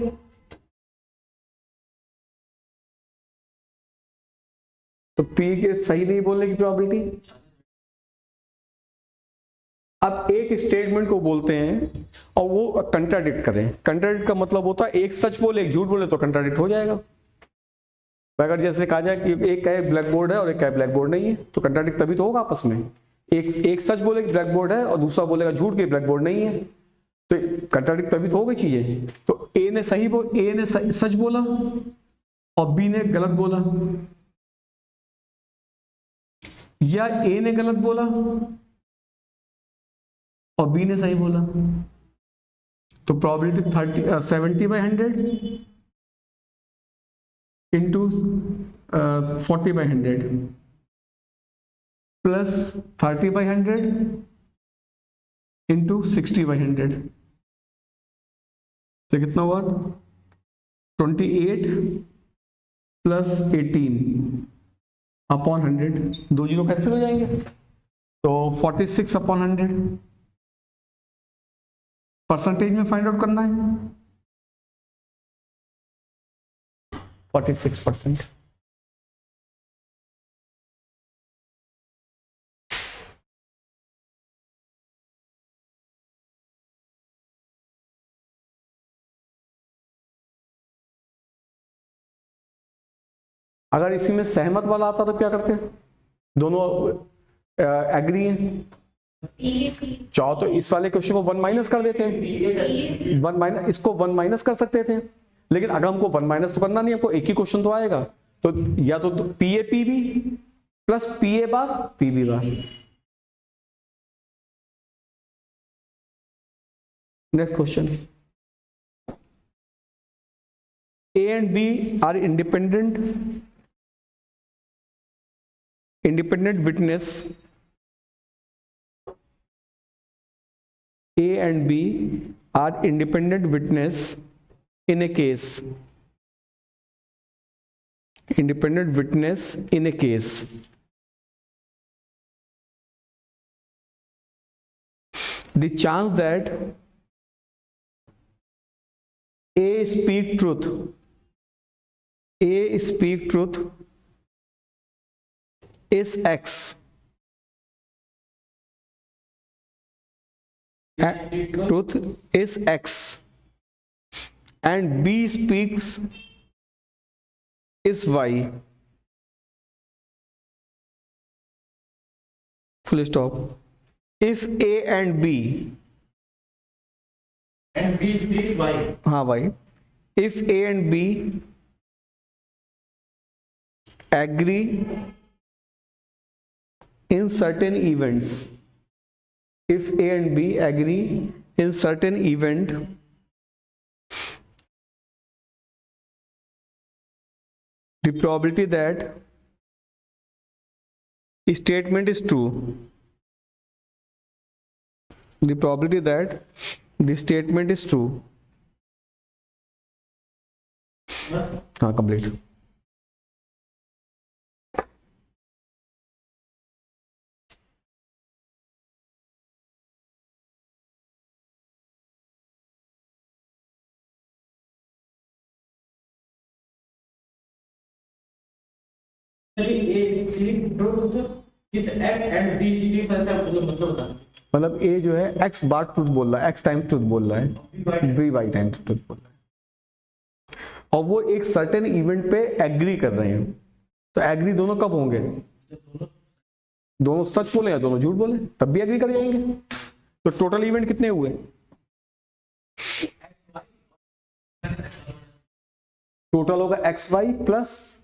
तो P के सही नहीं बोलने की प्रोबेबिलिटी। अब एक स्टेटमेंट को बोलते हैं और वो कंट्राडिक्ट करें। कंट्राडिक्ट का मतलब होता है एक सच बोले एक झूठ बोले तो कंट्राडिक्ट हो जाएगा। अगर जैसे कहा जाए कि एक कहे ब्लैक बोर्ड है और एक कहे ब्लैक बोर्ड नहीं है, तो कंट्राडिक्ट तभी तो होगा आपस में। एक सच बोले कि ब्लैक बोर्ड है और दूसरा बोलेगा झूठ के ब्लैक बोर्ड नहीं है, तो कंट्राडिक्ट तभी तो होगी चीजें। तो ए ने सच बोला और बी ने गलत बोला, या ए ने गलत बोला और बी ने सही बोला, तो प्रोबेबिलिटी 70/100 इंटू 40/100 प्लस 30/100 इंटू 60/100। तो कितना हुआ? 28 प्लस 18/100। 2 जीरो कैंसिल हो जाएंगे, तो 46/100। परसेंटेज में फाइंड आउट करना है 46%। अगर इसी में सहमत वाला आता तो क्या करते? दोनों एग्री हैं, चाहो तो इस वाले क्वेश्चन को 1 माइनस कर देते हैं, 1 माइनस, इसको 1 माइनस कर सकते थे, लेकिन अगर हमको 1 माइनस तो करना नहीं, हमको एक ही क्वेश्चन तो आएगा, तो या तो P A P B plus P A bar P B bar. Next question, A and B are independent witness, A and B are independent witness in a case, independent witness in a case. The chance that A speak truth is X, truth is X, and B speaks is Y. Full stop. If A and B speaks Y. हाँ Y. If A and B agree in certain events, if A and B agree in certain event, the probability that statement is true, the probability that the statement is true, हाँ complete. मतलब ए जो है x बार truth बोल रहा है, x times truth बोल रहा है, बी वाई टाइम्स ट्रूथ बोल रहा है, और वो एक सर्टेन इवेंट पे एग्री कर रहे हैं। तो एग्री दोनों कब होंगे? दोनों सच बोले या दोनों झूठ बोले, तब भी एग्री कर जाएंगे। तो टोटल इवेंट कितने हुए? टोटल होगा एक्स वाई प्लस,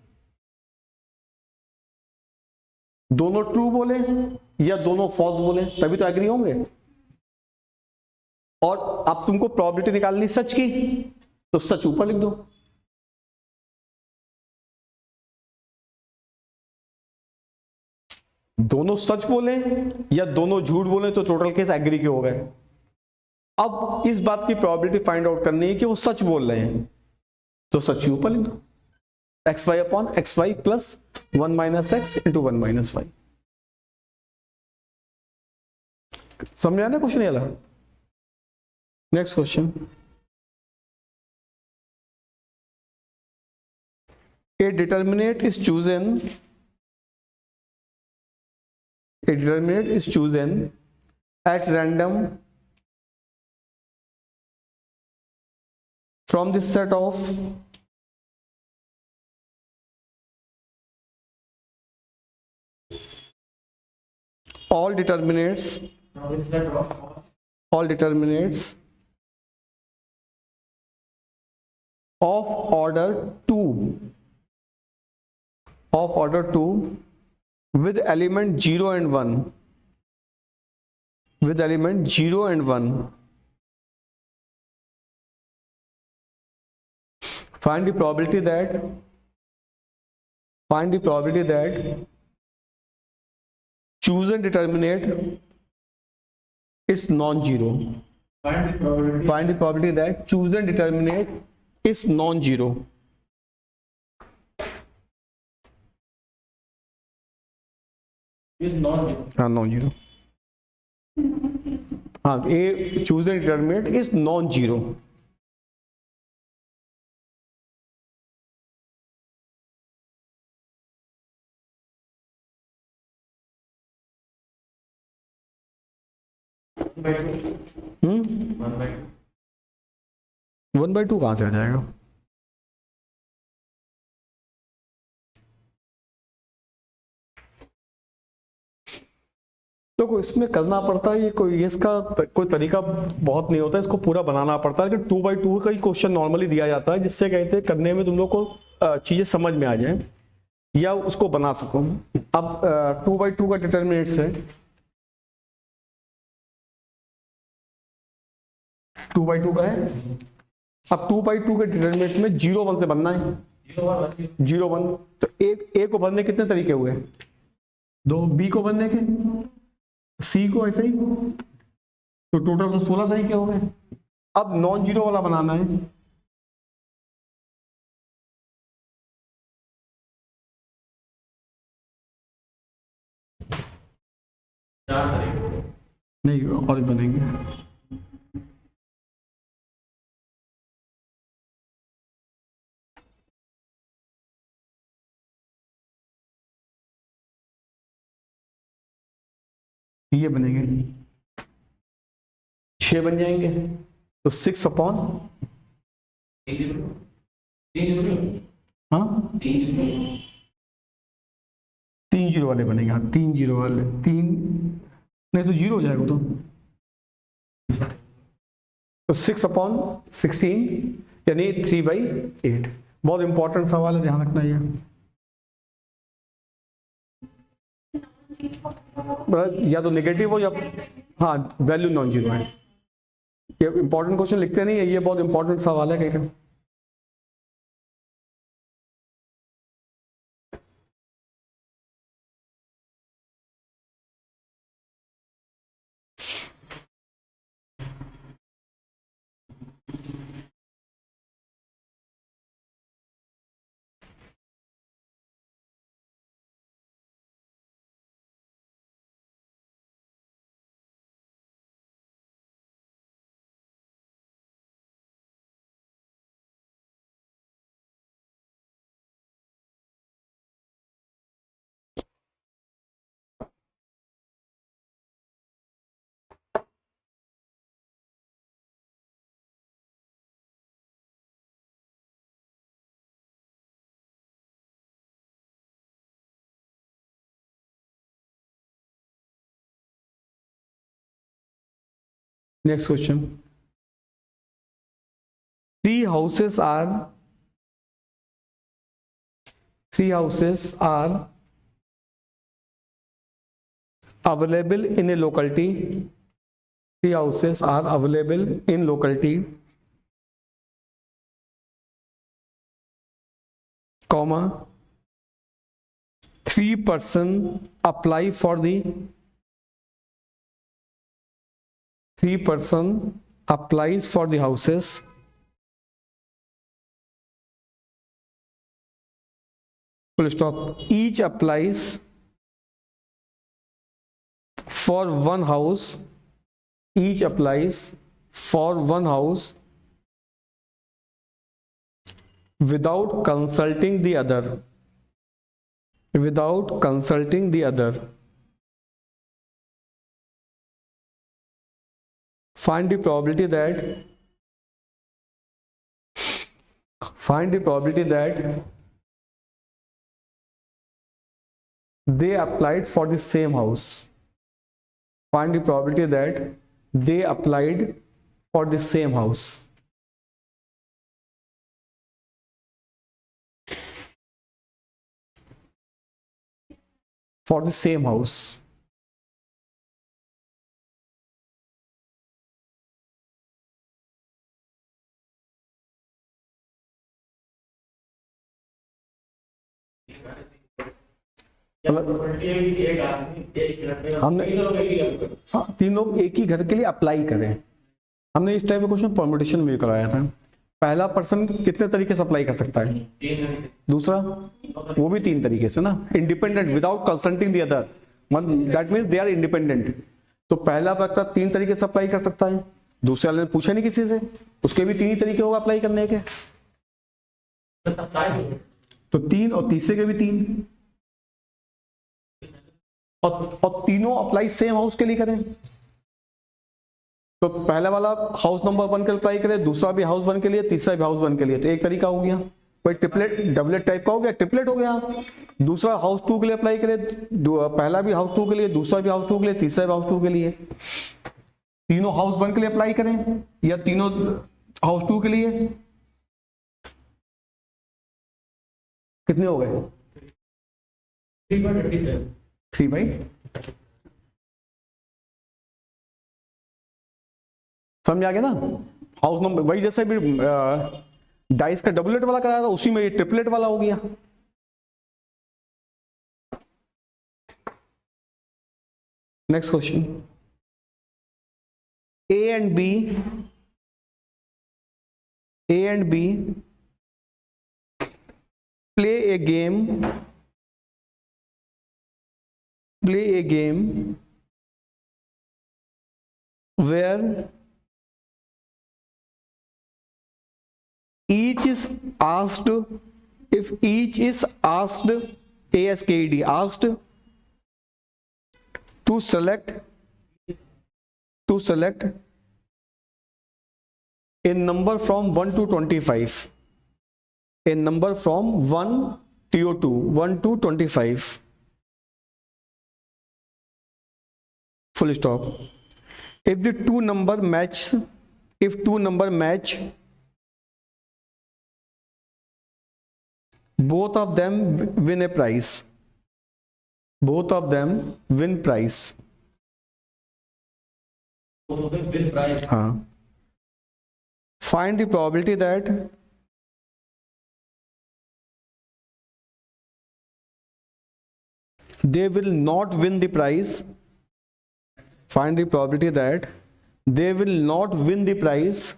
दोनों ट्रू बोले या दोनों फॉल्स बोले, तभी तो एग्री होंगे। और अब तुमको प्रोबेबिलिटी निकालनी सच की, तो सच ऊपर लिख दो। दोनों सच बोले या दोनों झूठ बोले तो टोटल केस एग्री के हो गए। अब इस बात की प्रोबेबिलिटी फाइंड आउट करनी है कि वो सच बोल रहे हैं, तो सच ही ऊपर लिख दो, x y upon x y plus 1 minus x into 1 minus y. समझ आया ना क्वेश्चन ये वाला? Next question, a determinant is chosen at random from the set of all determinants of order 2 with element 0 and 1, find the probability that chosen determinant is non-zero. Find the probability that chosen determinant is non-zero. हाँ non-zero. हाँ, A choose the determinant is non zero. One by two कहाँ से आ जाएगा? तो इसमें करना पड़ता है, ये कोई इसका कोई तरीका बहुत नहीं होता, इसको पूरा बनाना पड़ता है। लेकिन 2/2 का ही क्वेश्चन नॉर्मली दिया जाता है, जिससे कहते हैं करने में तुम लोग को चीजें समझ में आ जाए या उसको बना सको। अब 2/2 का डिटरमिनेंट्स है, 2/2 का है। अब 2/2 के डिटरमिनेंट में 0 1 से बनना है, 0 1। तो ए को बनने कितने तरीके हुए? 2। बी को बनने के, सी को ऐसे ही, तो टोटल तो 16 तरीके हो गए। अब नॉन जीरो वाला बनाना है। नहीं, और भी बनेंगे। ये बनेंगे, 6 बन जाएंगे, तो 6 अपॉन, हाँ 3 जीरो वाले बनेंगे। हाँ 3 जीरो वाले, 3 नहीं तो 0 हो जाएगा तो 6 अपॉन 16 यानी 3/8। बहुत इंपॉर्टेंट सवाल है, ध्यान रखना ये। या तो नेगेटिव हो या, हाँ वैल्यू नॉन जीरो है। ये इंपॉर्टेंट क्वेश्चन लिखते नहीं है, ये बहुत इंपॉर्टेंट सवाल है कहीं। Next question. 3 houses are available in a locality. 3 houses are available in locality, comma 3 person apply for the 3 person applies for the houses, full stop. Each applies for one house, each applies for one house without consulting the other, without consulting the other. Find the probability that they applied for the same house. Find the probability that they applied for the same house. For the same house. हमने, हाँ 3 लोग एक ही घर के लिए apply करें। हमने इस टाइप का क्वेश्चन परम्यूटेशन में कराया था। पहला पर्सन कितने तरीके से अप्लाई कर सकता है? दूसरा वो भी 3 तरीके से ना, independent, without consulting the other, that means they are independent. तो पहला वेक्टर 3 तरीके से अप्लाई कर सकता है, दूसरे वाले ने पूछा नहीं किसी से, उसके भी 3 ही तरीके होगा अप्लाई करने के। तो 3 और तीसरे के भी 3, और तीनों अप्लाई सेम हाउस के लिए करें। तो पहला वाला हाउस नंबर 1 के लिए अप्लाई करें, दूसरा भी हाउस 1 के लिए, तीसरा भी हाउस 1 के लिए। तो एक तरीका हो गया, कोई ट्रिपलेट डबलेट टाइप का हो गया, ट्रिपलेट हो गया। दूसरा हाउस 2 के लिए अप्लाई करें, पहला भी हाउस 2 के लिए, दूसरा भी हाउस 2 के लिए, तीसरा भी हाउस 2 के लिए। तीनों हाउस 1 के लिए अप्लाई करें या तीनों हाउस 2 के लिए। कितने हो गए? 3 भाई। समझ आ गया ना? हाउस नंबर वही जैसे भी डाइस का डबलेट वाला कराया था, उसी में ये ट्रिपलेट वाला हो गया। Next question, A and B play a game where each is asked, if each is asked, asked to select a number from 1 to 25, a number from 1 to 25, full stop. If two number match, both of them win a prize. हाँ. Find the probability that they will not win the prize. Find the probability that they will not win the prize.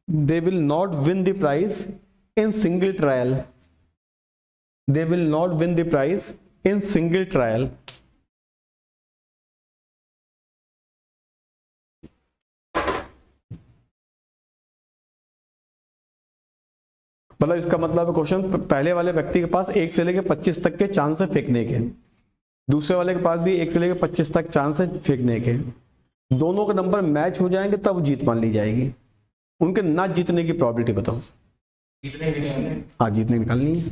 They will not win the prize in single trial. They will not win the prize in single trial. मतलब इसका मतलब है question, पहले वाले व्यक्ति के पास 1 से लेकर 25 तक के चांस है फेंकने के, दूसरे वाले के पास भी 1 से लेकर 25 तक चांस है फेंकने के। दोनों के नंबर मैच हो जाएंगे तब जीत मान ली जाएगी। उनके ना जीतने की प्रोबेबिलिटी बताओ। हाँ, जीतने निकालनी है।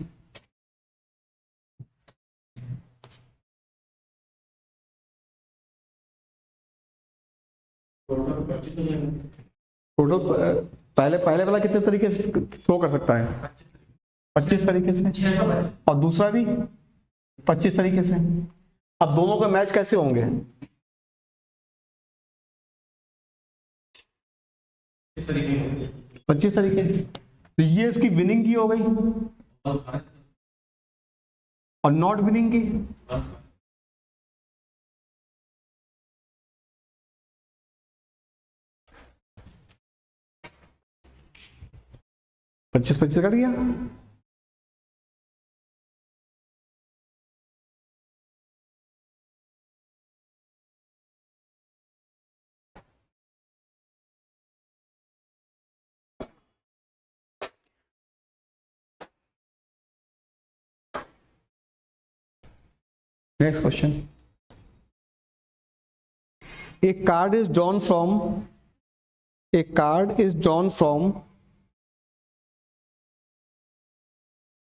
टोटल पहले वाला कितने तरीके से थ्रो कर सकता है? 25 तरीके से, और दूसरा भी 25 तरीके से। अब दोनों का मैच कैसे होंगे? 25 तरीके। तो ये इसकी विनिंग की हो गई और नॉट विनिंग की। पच्चीस कट गया। Next question. A card is drawn from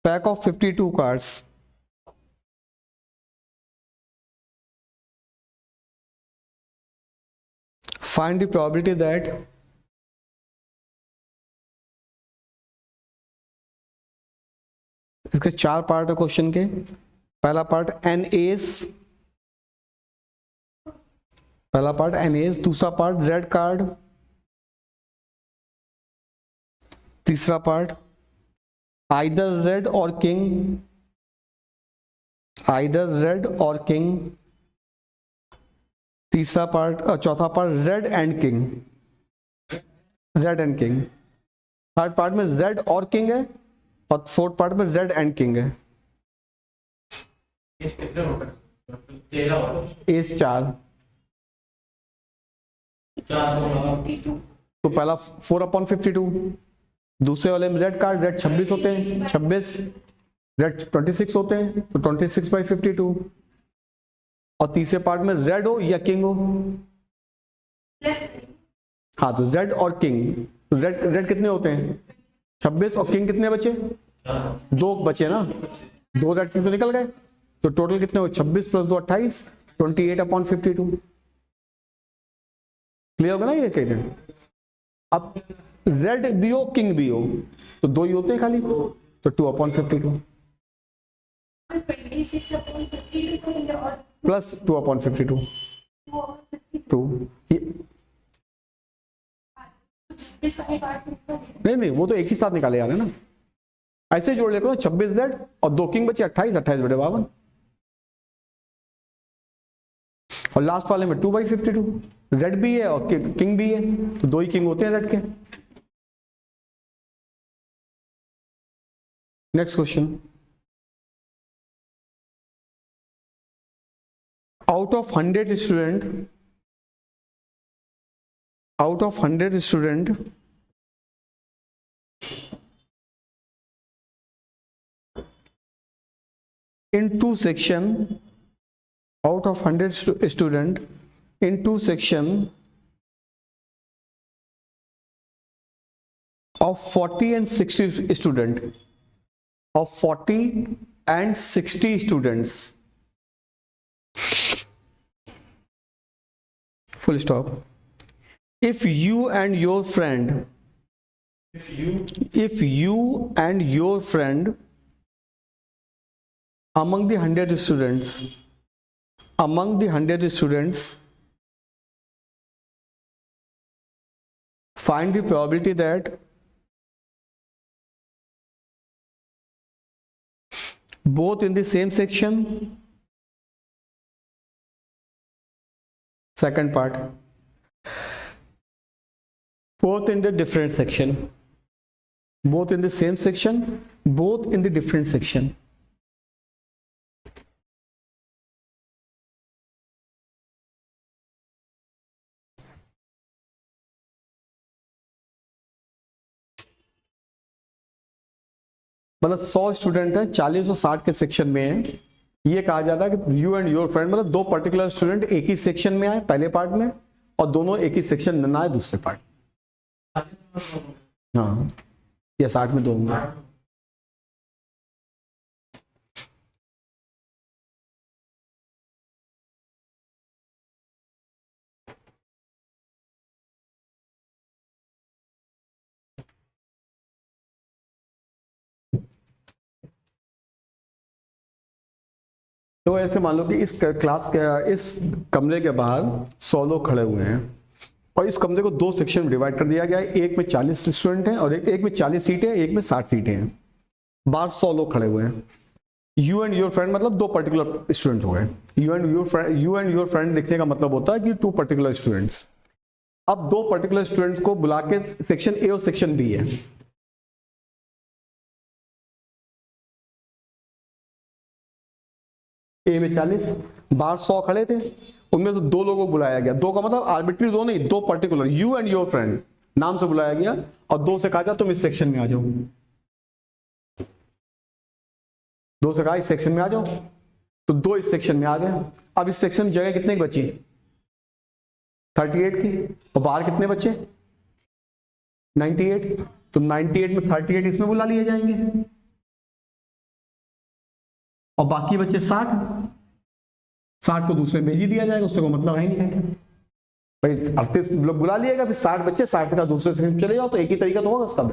pack of 52 cards. Find the probability that इसके 4 पार्ट है क्वेश्चन के। पहला पार्ट एन एस, दूसरा पार्ट रेड कार्ड, तीसरा पार्ट आइदर रेड और किंग, तीसरा पार्ट, चौथा part red and king. Third part में रेड और किंग है और फोर्थ पार्ट में रेड एंड किंग है। 13 और एस 4, 4 को तो पहला 4/52, दूसरे वाले में रेड कार्ड, रेड 26 होते हैं, 26, रेड 26 होते हैं, तो 26/52, और तीसरे पार्ट में रेड हो या किंग हो, हाँ तो रेड और किंग, रेड रेड कितने होते हैं 26, और किंग कितने बचे, 2 बचे ना, 2 रेड किंग तो निकल गए, तो टोटल कितने हो 26 + 2 28, 28/52। क्लियर होगा ना ये कह रहे। अब रेड भी हो किंग भी हो तो 2 ही होते हैं खाली, तो 2/52 प्लस 2/52 2। नहीं वो तो एक ही साथ निकाले जा रहे हैं ना, ऐसे जोड़ लेकर 26 रेड और 2 किंग बचे 28, 28/52, और लास्ट वाले में 2/52, रेड भी है और किंग भी है, तो 2 ही किंग होते हैं रेड के। Next question, out of 100 student in 2 section, out of 100 student in 2 section of 40 and 60 student, of 40 and 60 students, full stop. If you and your friend among the 100 students find the probability that both in the same section, second part, both in the different section, both in the same section, both in the different section, मतलब 100 student है, 40 और 60 के section में है, ये कहा जाता है कि यू एंड योर फ्रेंड, मतलब 2 पर्टिकुलर स्टूडेंट एक ही सेक्शन में आए पहले पार्ट में, और दोनों एक ही सेक्शन में ना आए दूसरे पार्ट। हाँ, या 60 में 2 होंगे। तो ऐसे मान लो कि इस क्लास के इस कमरे के बाहर 100 लोग खड़े हुए हैं, और इस कमरे को 2 सेक्शन में डिवाइड कर दिया गया है, एक में 40 स्टूडेंट हैं और एक में 40 सीटें, एक में 60 सीटें हैं, बाहर 100 लोग खड़े हुए हैं। यू एंड योर फ्रेंड मतलब 2 पर्टिकुलर स्टूडेंट हो गए। यू एंड योर फ्रेंड लिखने का मतलब होता है कि 2 पर्टिकुलर स्टूडेंट्स। अब 2 पर्टिकुलर स्टूडेंट्स को बुला के सेक्शन ए और सेक्शन बी है, ए में 40, बाहर 100 खड़े थे, उनमें तो 2 लोगों को बुलाया गया। 2 का मतलब आर्बिट्री 2 नहीं, 2 particular, you and your friend नाम से बुलाया गया, और 2 से कहा जाए तुम इस सेक्शन में आ जाओ, 2 से कहा इस सेक्शन में आ जाओ, तो 2 इस सेक्शन में आ गए। अब इस सेक्शन में जगह कितने की बची, 38 की, और बाहर कितने बचे 98, तो 98 में 38 इसमें बुला लिए जाएंगे, और बाकी बचे 60 को दूसरे भेज ही दिया जाएगा, उससे कोई मतलब है नहीं भाई, 38 लोग बुला लिएगा, फिर 60 बच्चे 60 का दूसरे सेक्शन चले जाओ, तो एक ही तरीका तो होगा उसका।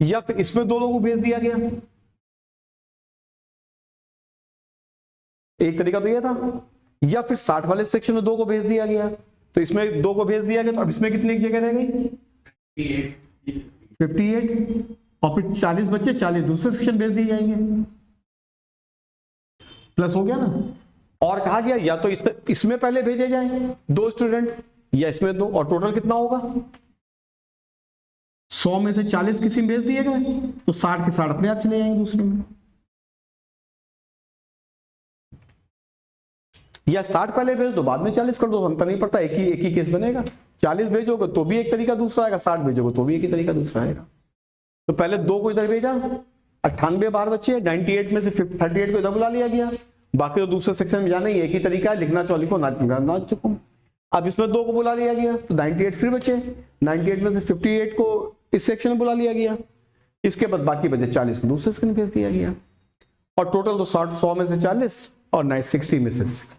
या फिर इसमें 2 लोगों को भेज दिया गया, एक तरीका तो ये था, या फिर 60 वाले सेक्शन में 2 को भेज दिया गया, तो इसमें 2 को भेज दिया गया, तो अब इसमें कितनी जगह रह गई 58, और फिर 40 बच्चे 40 दूसरे सेक्शन भेज दिए जाएंगे, प्लस हो गया ना। और कहा गया या तो इसमें पहले भेजे जाएं 2 स्टूडेंट, या इसमें 2, और टोटल कितना होगा 100 में से 40 किसी में भेज दिए गए, तो 60 के 60 अपने आप चले जाएंगे दूसरे में। या 60 पहले भेज दो, बाद में 40 कर दो, अंतर नहीं पड़ता, एक ही केस बनेगा। 40 भेजोगे तो भी एक तरीका दूसरा आएगा, 60 भेजोगे तो भी एक ही तरीका दूसरा आएगा। तो पहले 2 को इधर भेजा, 98 बार बचे, 98 में से 38 को इधर बुला लिया गया, बाकी तो दूसरे सेक्शन में जाना ही एक ही तरीका है, लिखना चाहो लिखो, ना चुको। अब इसमें 2 को बुला लिया गया तो 98 फिर बचे, 98 में से 58 को इस सेक्शन में बुला लिया गया, इसके बाद बाकी बचे 40 को दूसरे सेक्शन में भेज दिया गया, और टोटल तो 100 में से 40 और 60 में से 60।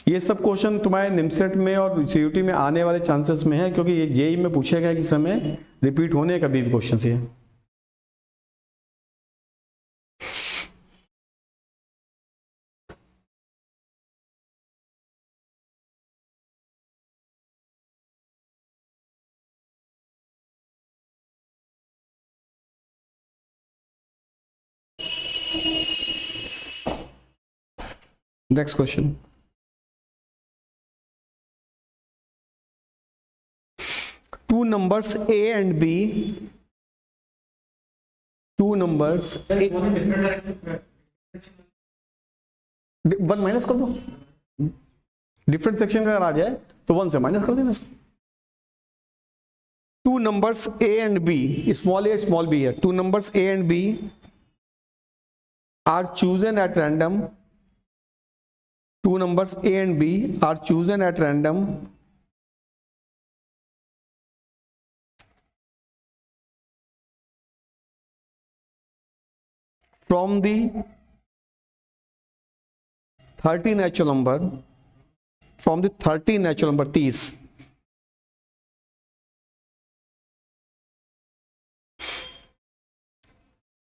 ये सब क्वेश्चन तुम्हारे निमसेट में और सीयूटी में आने वाले चांसेस में है, क्योंकि ये जेई में पूछा गया कि समय रिपीट होने का भी क्वेश्चन है। Next question, two numbers A and B, two numbers one minus कर दो, डिफरेंट सेक्शन का अगर आ जाए तो 1 से माइनस कर देना इसको। Two numbers A and B, small a small b है, two numbers A and B are chosen at random, two numbers A and B are chosen at random from the 30 natural number, from the 30 natural number 30,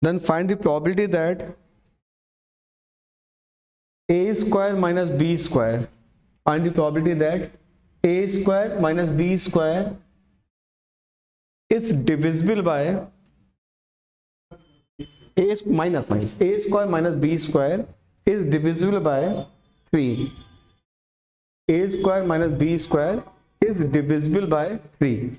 then find the probability that a square minus b square, find the probability that a square minus b square is divisible by a square minus b square is divisible by 3. A square minus b square is divisible by 3.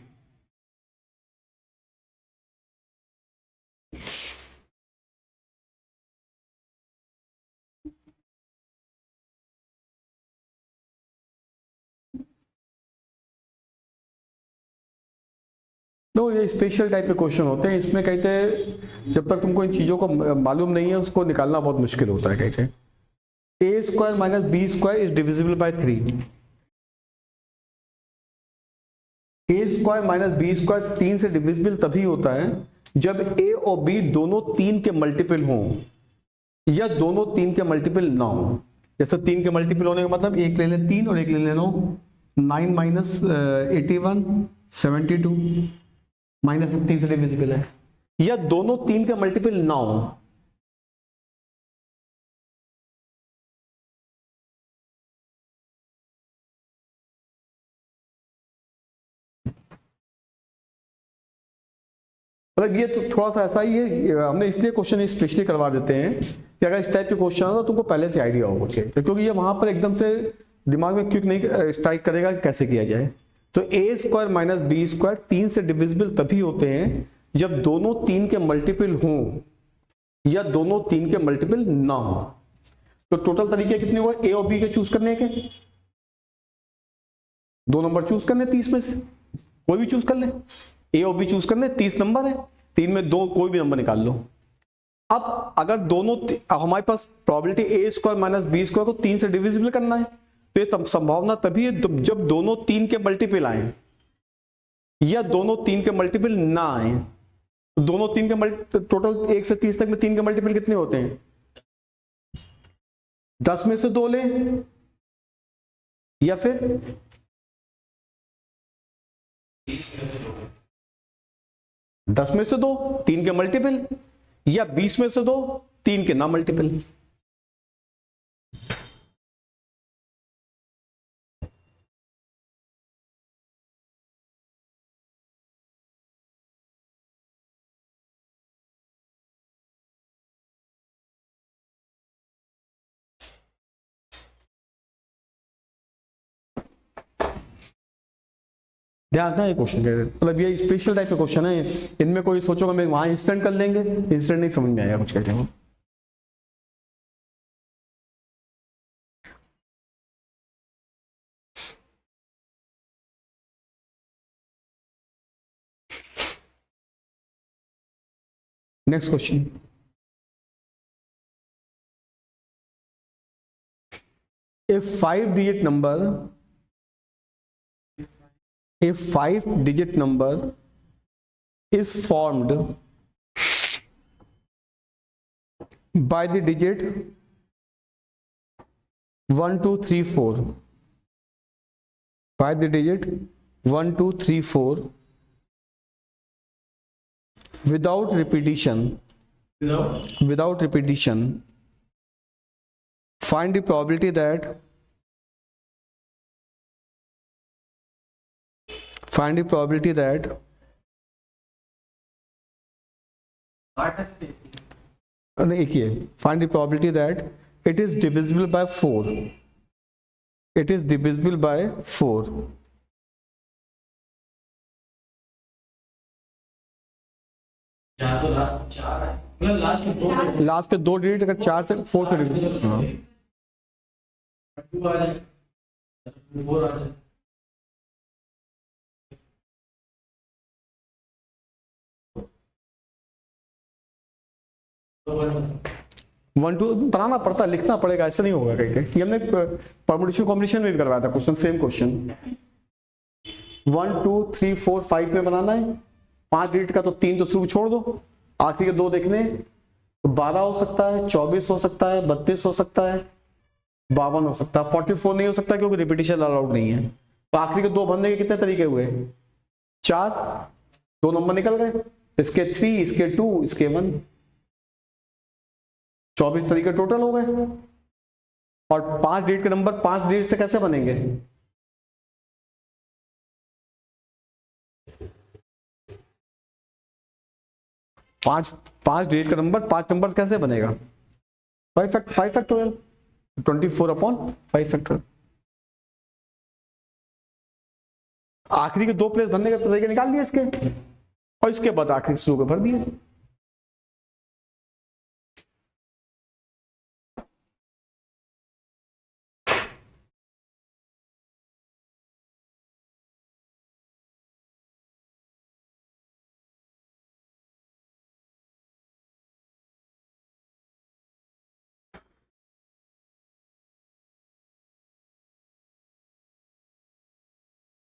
तो ये special type के question होते हैं, इसमें कहते हैं जब तक तुमको इन चीज़ों को मालूम नहीं है उसको निकालना बहुत मुश्किल होता है। कहते हैं a square minus b square is divisible by 3। A square minus b square 3 से डिविजिबल तभी होता है जब ए और बी दोनों 3 के मल्टीपल हों या दोनों 3 के मल्टीपल ना हो। जैसे 3 के मल्टीपल होने का मतलब एक ले ले 3 और एक ले लेना 9 माइनस 81 72 माइनस 3 से डिविजिबल है, या दोनों 3 के मल्टीपल ना हो। मतलब ये तो थोड़ा सा ऐसा ही है, हमने इसलिए क्वेश्चन स्पेशली करवा देते हैं कि अगर इस टाइप के क्वेश्चन हो तो तुमको पहले से आइडिया हो कुछ, क्योंकि ये वहां पर एकदम से दिमाग में क्विक नहीं स्ट्राइक करेगा कि कैसे किया जाए। तो ए स्क्वायर माइनस बी स्क्वायर 3 से डिविजिबल तभी होते हैं जब दोनों 3 के मल्टीपल हों या दोनों 3 के मल्टीपल ना हो। तो टोटल तरीके कितने हुए ए और बी के चूज करने के? 2 नंबर चूज करने 30 में से, कोई भी चूज कर ले। ए और बी चूज करने, 30 नंबर है, 3 में 2 कोई भी नंबर निकाल लो। अब अगर दोनों हमारे पास probability a square minus b square को 3 से डिविजिबल करना है, तो ये संभावना तभी है जब दोनों 3 के मल्टीपल आए या दोनों 3 के मल्टीपल ना आए। दोनों 3 के टोटल 1 से 30 तक में 3 के मल्टीपल कितने होते हैं? 10 में से 2 ले या फिर 10 में से 2 3 के मल्टीपल, या 20 में से 2 3 के ना मल्टीपल। ध्यान रखना ये क्वेश्चन, मतलब ये स्पेशल टाइप का क्वेश्चन है, इनमें कोई सोचोगे मैं वहां इंस्टेंट कर लेंगे, इंस्टेंट नहीं समझ में आएगा कुछ कहते हैं। Next question, a 5-digit number, a 5-digit number is formed by the digit 1 2 3 4, by the digit 1 2 3 4 without repetition, without repetition. Find the probability that, find the probability that नहीं, एक ही है, find the probability that it is divisible by 4, it is divisible by 4. यहाँ तो last 4 है, मतलब last के 2 last के 2 digit अगर 4 से 4 से डिविजिबल, हाँ 2 आ जाए, 4 आ जाए। 1 2 बनाना पड़ता है, लिखना पड़ेगा, ऐसा नहीं होगा कहीं कहीं। ये हमने परमुटेशन कॉम्बिनेशन में भी करवाया था क्वेश्चन, सेम क्वेश्चन। 1 2 3 4 5 में बनाना है, 5 डिजिट का तो 3 तो शुरू छोड़ दो, आखिरी के 2 देखने, तो 12 हो सकता है, 24 हो सकता है, 32 हो सकता है, 52 हो सकता है, 44 नहीं हो सकता क्योंकि रिपीटिशन अलाउड नहीं है। तो आखिरी के 2 भरने के कितने तरीके हुए? 4, 2 नंबर निकल गए, इसके 3, इसके 2, इसके 1, 24 तरीके टोटल हो गए। और 5 डिजिट के नंबर 5 डिजिट से कैसे बनेंगे? पांच डिजिट का नंबर 5 नंबर कैसे बनेगा? 5 फैक्टोरियल, 24/5 फैक्टोरियल। आखिरी के 2 प्लेस भरने के तरीके निकाल लिए इसके, और इसके बाद आखिरी शुरू के भर दिए।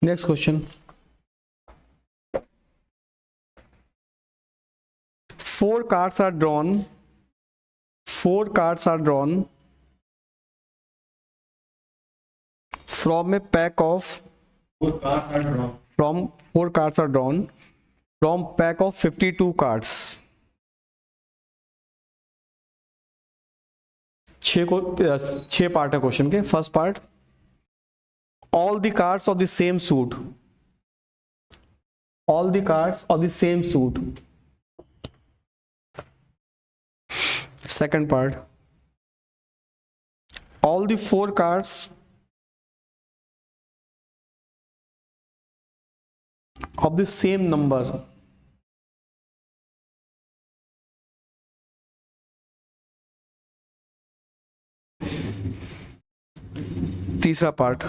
Next question. 4 cards are drawn. 4 cards are drawn from a pack of 4 cards are drawn. from 4 cards are drawn from pack of 52 cards. 6 part है क्वेश्चन के। First part, all the cards of the same suit, all the cards of the same suit. Second part, all the 4 cards of the same number. तीसरा part,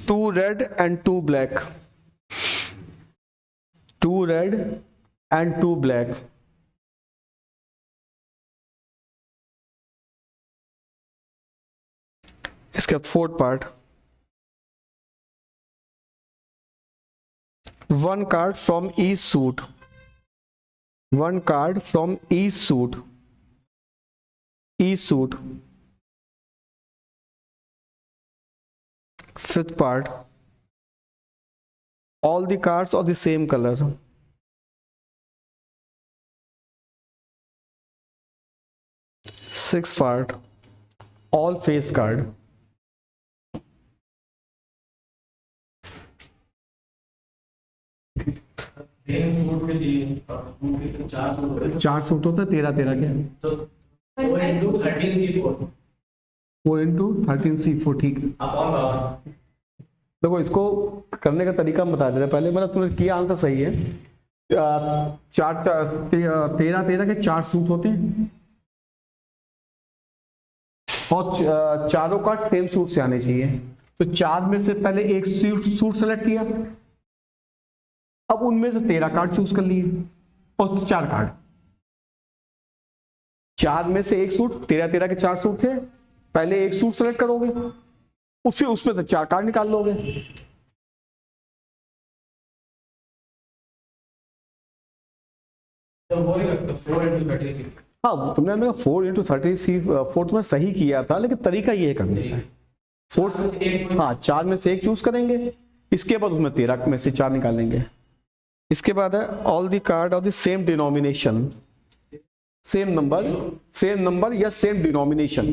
2 red and 2 black, 2 red and 2 black. इसका fourth part, 1 card from each suit, 1 card from each suit, each suit. Fifth part, all the cards of the same color. Sixth part, all face card. Same suit के suit के 4 suit होते हैं, 4 suit होते हैं, 13 के, तो 4 into 13C4 4 into 13C4, ठीक है। Upon power. देखो इसको करने का तरीका हम बता दे रहे हैं पहले, मतलब तुमने किया आंसर सही है। 13 के 4 सूट होते हैं और चारों कार्ड सेम सूट से आने चाहिए। तो 4 में से पहले एक सूट सेलेक्ट किया, अब उनमें से 13 कार्ड चूज कर लिए और 4 कार्ड, 4 में से एक सूट, 13 के 4 सूट थे, पहले एक सूट सेलेक्ट करोगे, उससे उसमें से 4 कार्ड निकाल लोगे। तो वो नहीं लगता 4 into 30। हाँ वो तुमने 4 into 30 4 तुमने सही किया था, लेकिन तरीका ये है करने का। 4 हाँ 4 में से एक चूज करेंगे, इसके बाद उसमें 13 में से 4 निकालेंगे। इसके बाद है all the card of the same denomination, same number या सेम डिनोमिनेशन।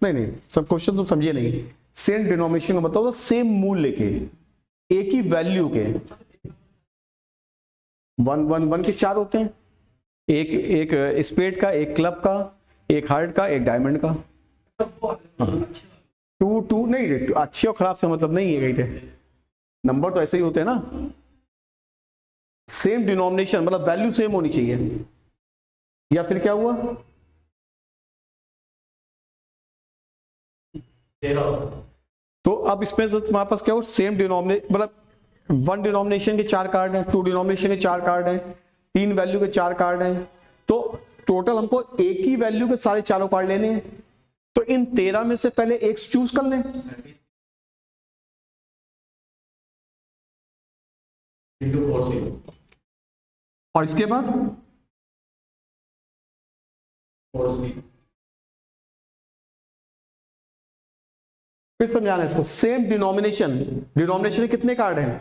नहीं सब क्वेश्चन तुम समझिए नहीं। सेम डिनोमिनेशन का मतलब सेम मूल्य के, एक ही वैल्यू के। 1 1 1 के 4 होते हैं, एक स्पेड का, एक क्लब का, एक हार्ट का, एक डायमंड का। 2 2 नहीं, अच्छे और खराब से मतलब नहीं है, कहीं थे नंबर तो ऐसे ही होते हैं ना। सेम डिनोमिनेशन मतलब वैल्यू सेम होनी चाहिए। या फिर क्या हुआ, 13। तो अब इसमें से तुम्हारे पास क्या हो, सेम डिनोमिनेशन मतलब 1 डिनोमिनेशन के 4 कार्ड हैं, 2 डिनोमिनेशन के 4 कार्ड हैं, 3 वैल्यू के 4 कार्ड हैं। तो टोटल हमको एक ही वैल्यू के सारे चारों कार्ड लेने हैं। तो इन 13 में से पहले एक चूज कर लें। into 40। और इसके बाद 40। फिर समझाना है इसको। सेम डिनोमिनेशन, डिनोमिनेशन में कितने कार्ड हैं,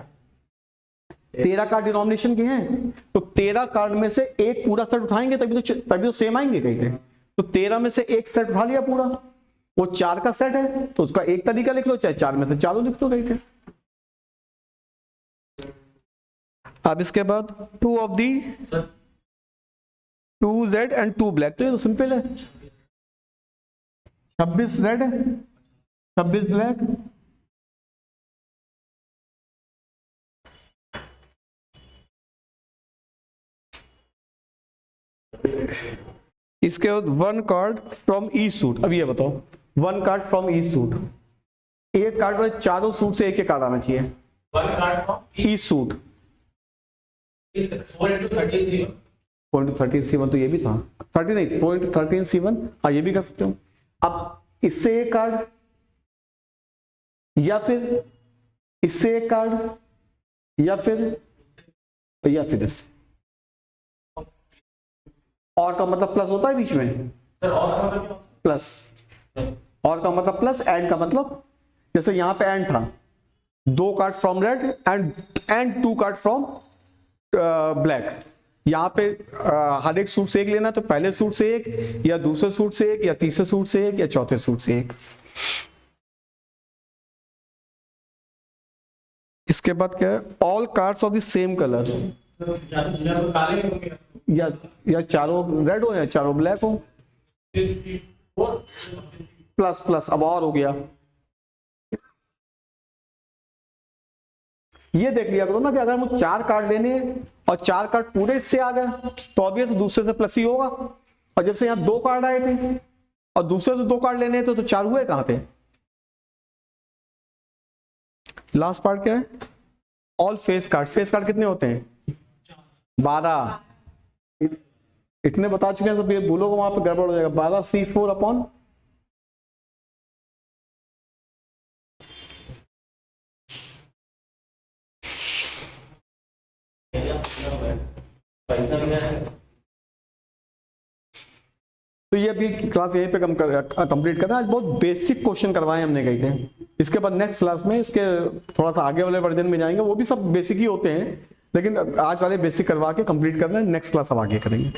13 कार्ड डिनोमिनेशन के हैं। तो 13 कार्ड में से एक पूरा सेट उठाएंगे तभी तो सेम आएंगे कहीं थे। तो 13 में से एक सेट उठा लिया पूरा, वो 4 का सेट है, तो उसका एक तरीका लिख लो, चाहे 4 में से चारों लिख दो कहीं थे। अब इसके बाद 2 of the 2 red and 2 black, तो ये तो सिंपल है। 26 रेड, 26 ब्लैक। इसके बाद 1 कार्ड फ्रॉम ई सूट। अब ये बताओ, 1 कार्ड फ्रॉम ई सूट, एक कार्ड वाले चारों सूट से एक एक कार्ड आना चाहिए। 1 card from E suit 4 into 13 0। 4 into 13 C1 तो ये भी था, 30 नहीं 4 into 13 C1, हाँ ये भी कर सकते हो। अब इससे एक कार्ड, या फिर इससे एक कार्ड, या फिर इससे। और का मतलब प्लस होता है बीच में, सर और का मतलब क्या? प्लस। और का मतलब प्लस, एंड का मतलब जैसे यहां पे एंड था, 2 card from red and 2 card from black. यहाँ पे हर एक सूट से एक लेना, तो पहले सूट से एक, या दूसरे सूट से एक, या तीसरे सूट से एक, या चौथे सूट से एक। इसके बाद क्या है, all cards of the same colour, या तो काले होंगे या चारों रेड हो या चारों ब्लैक हो। प्लस प्लस अब और हो गया। ये देख लिया करो ना कि अगर मुझे 4 कार्ड लेने और 4 कार्ड पूरे इससे आ गए तो ऑब्वियस दूसरे से प्लस ही होगा। और जब से यहाँ 2 कार्ड आए थे और दूसरे से 2 कार्ड लेने थे तो 4 हुए कहां थे। लास्ट पार्ट क्या है, all face card. Face card कितने होते हैं, 12। इतने बता चुके हैं, सब ये भूलोगे वहां पे गड़बड़ हो जाएगा। 12 C4 अपॉन तो ये अभी क्लास यहीं पे कंप्लीट करना। आज बहुत बेसिक क्वेश्चन करवाए हमने कहीं थे। इसके बाद नेक्स्ट क्लास में इसके थोड़ा सा आगे वाले वर्जन में जाएंगे, वो भी सब बेसिक ही होते हैं, लेकिन आज वाले बेसिक करवा के कंप्लीट करना है। नेक्स्ट क्लास अब आगे करेंगे।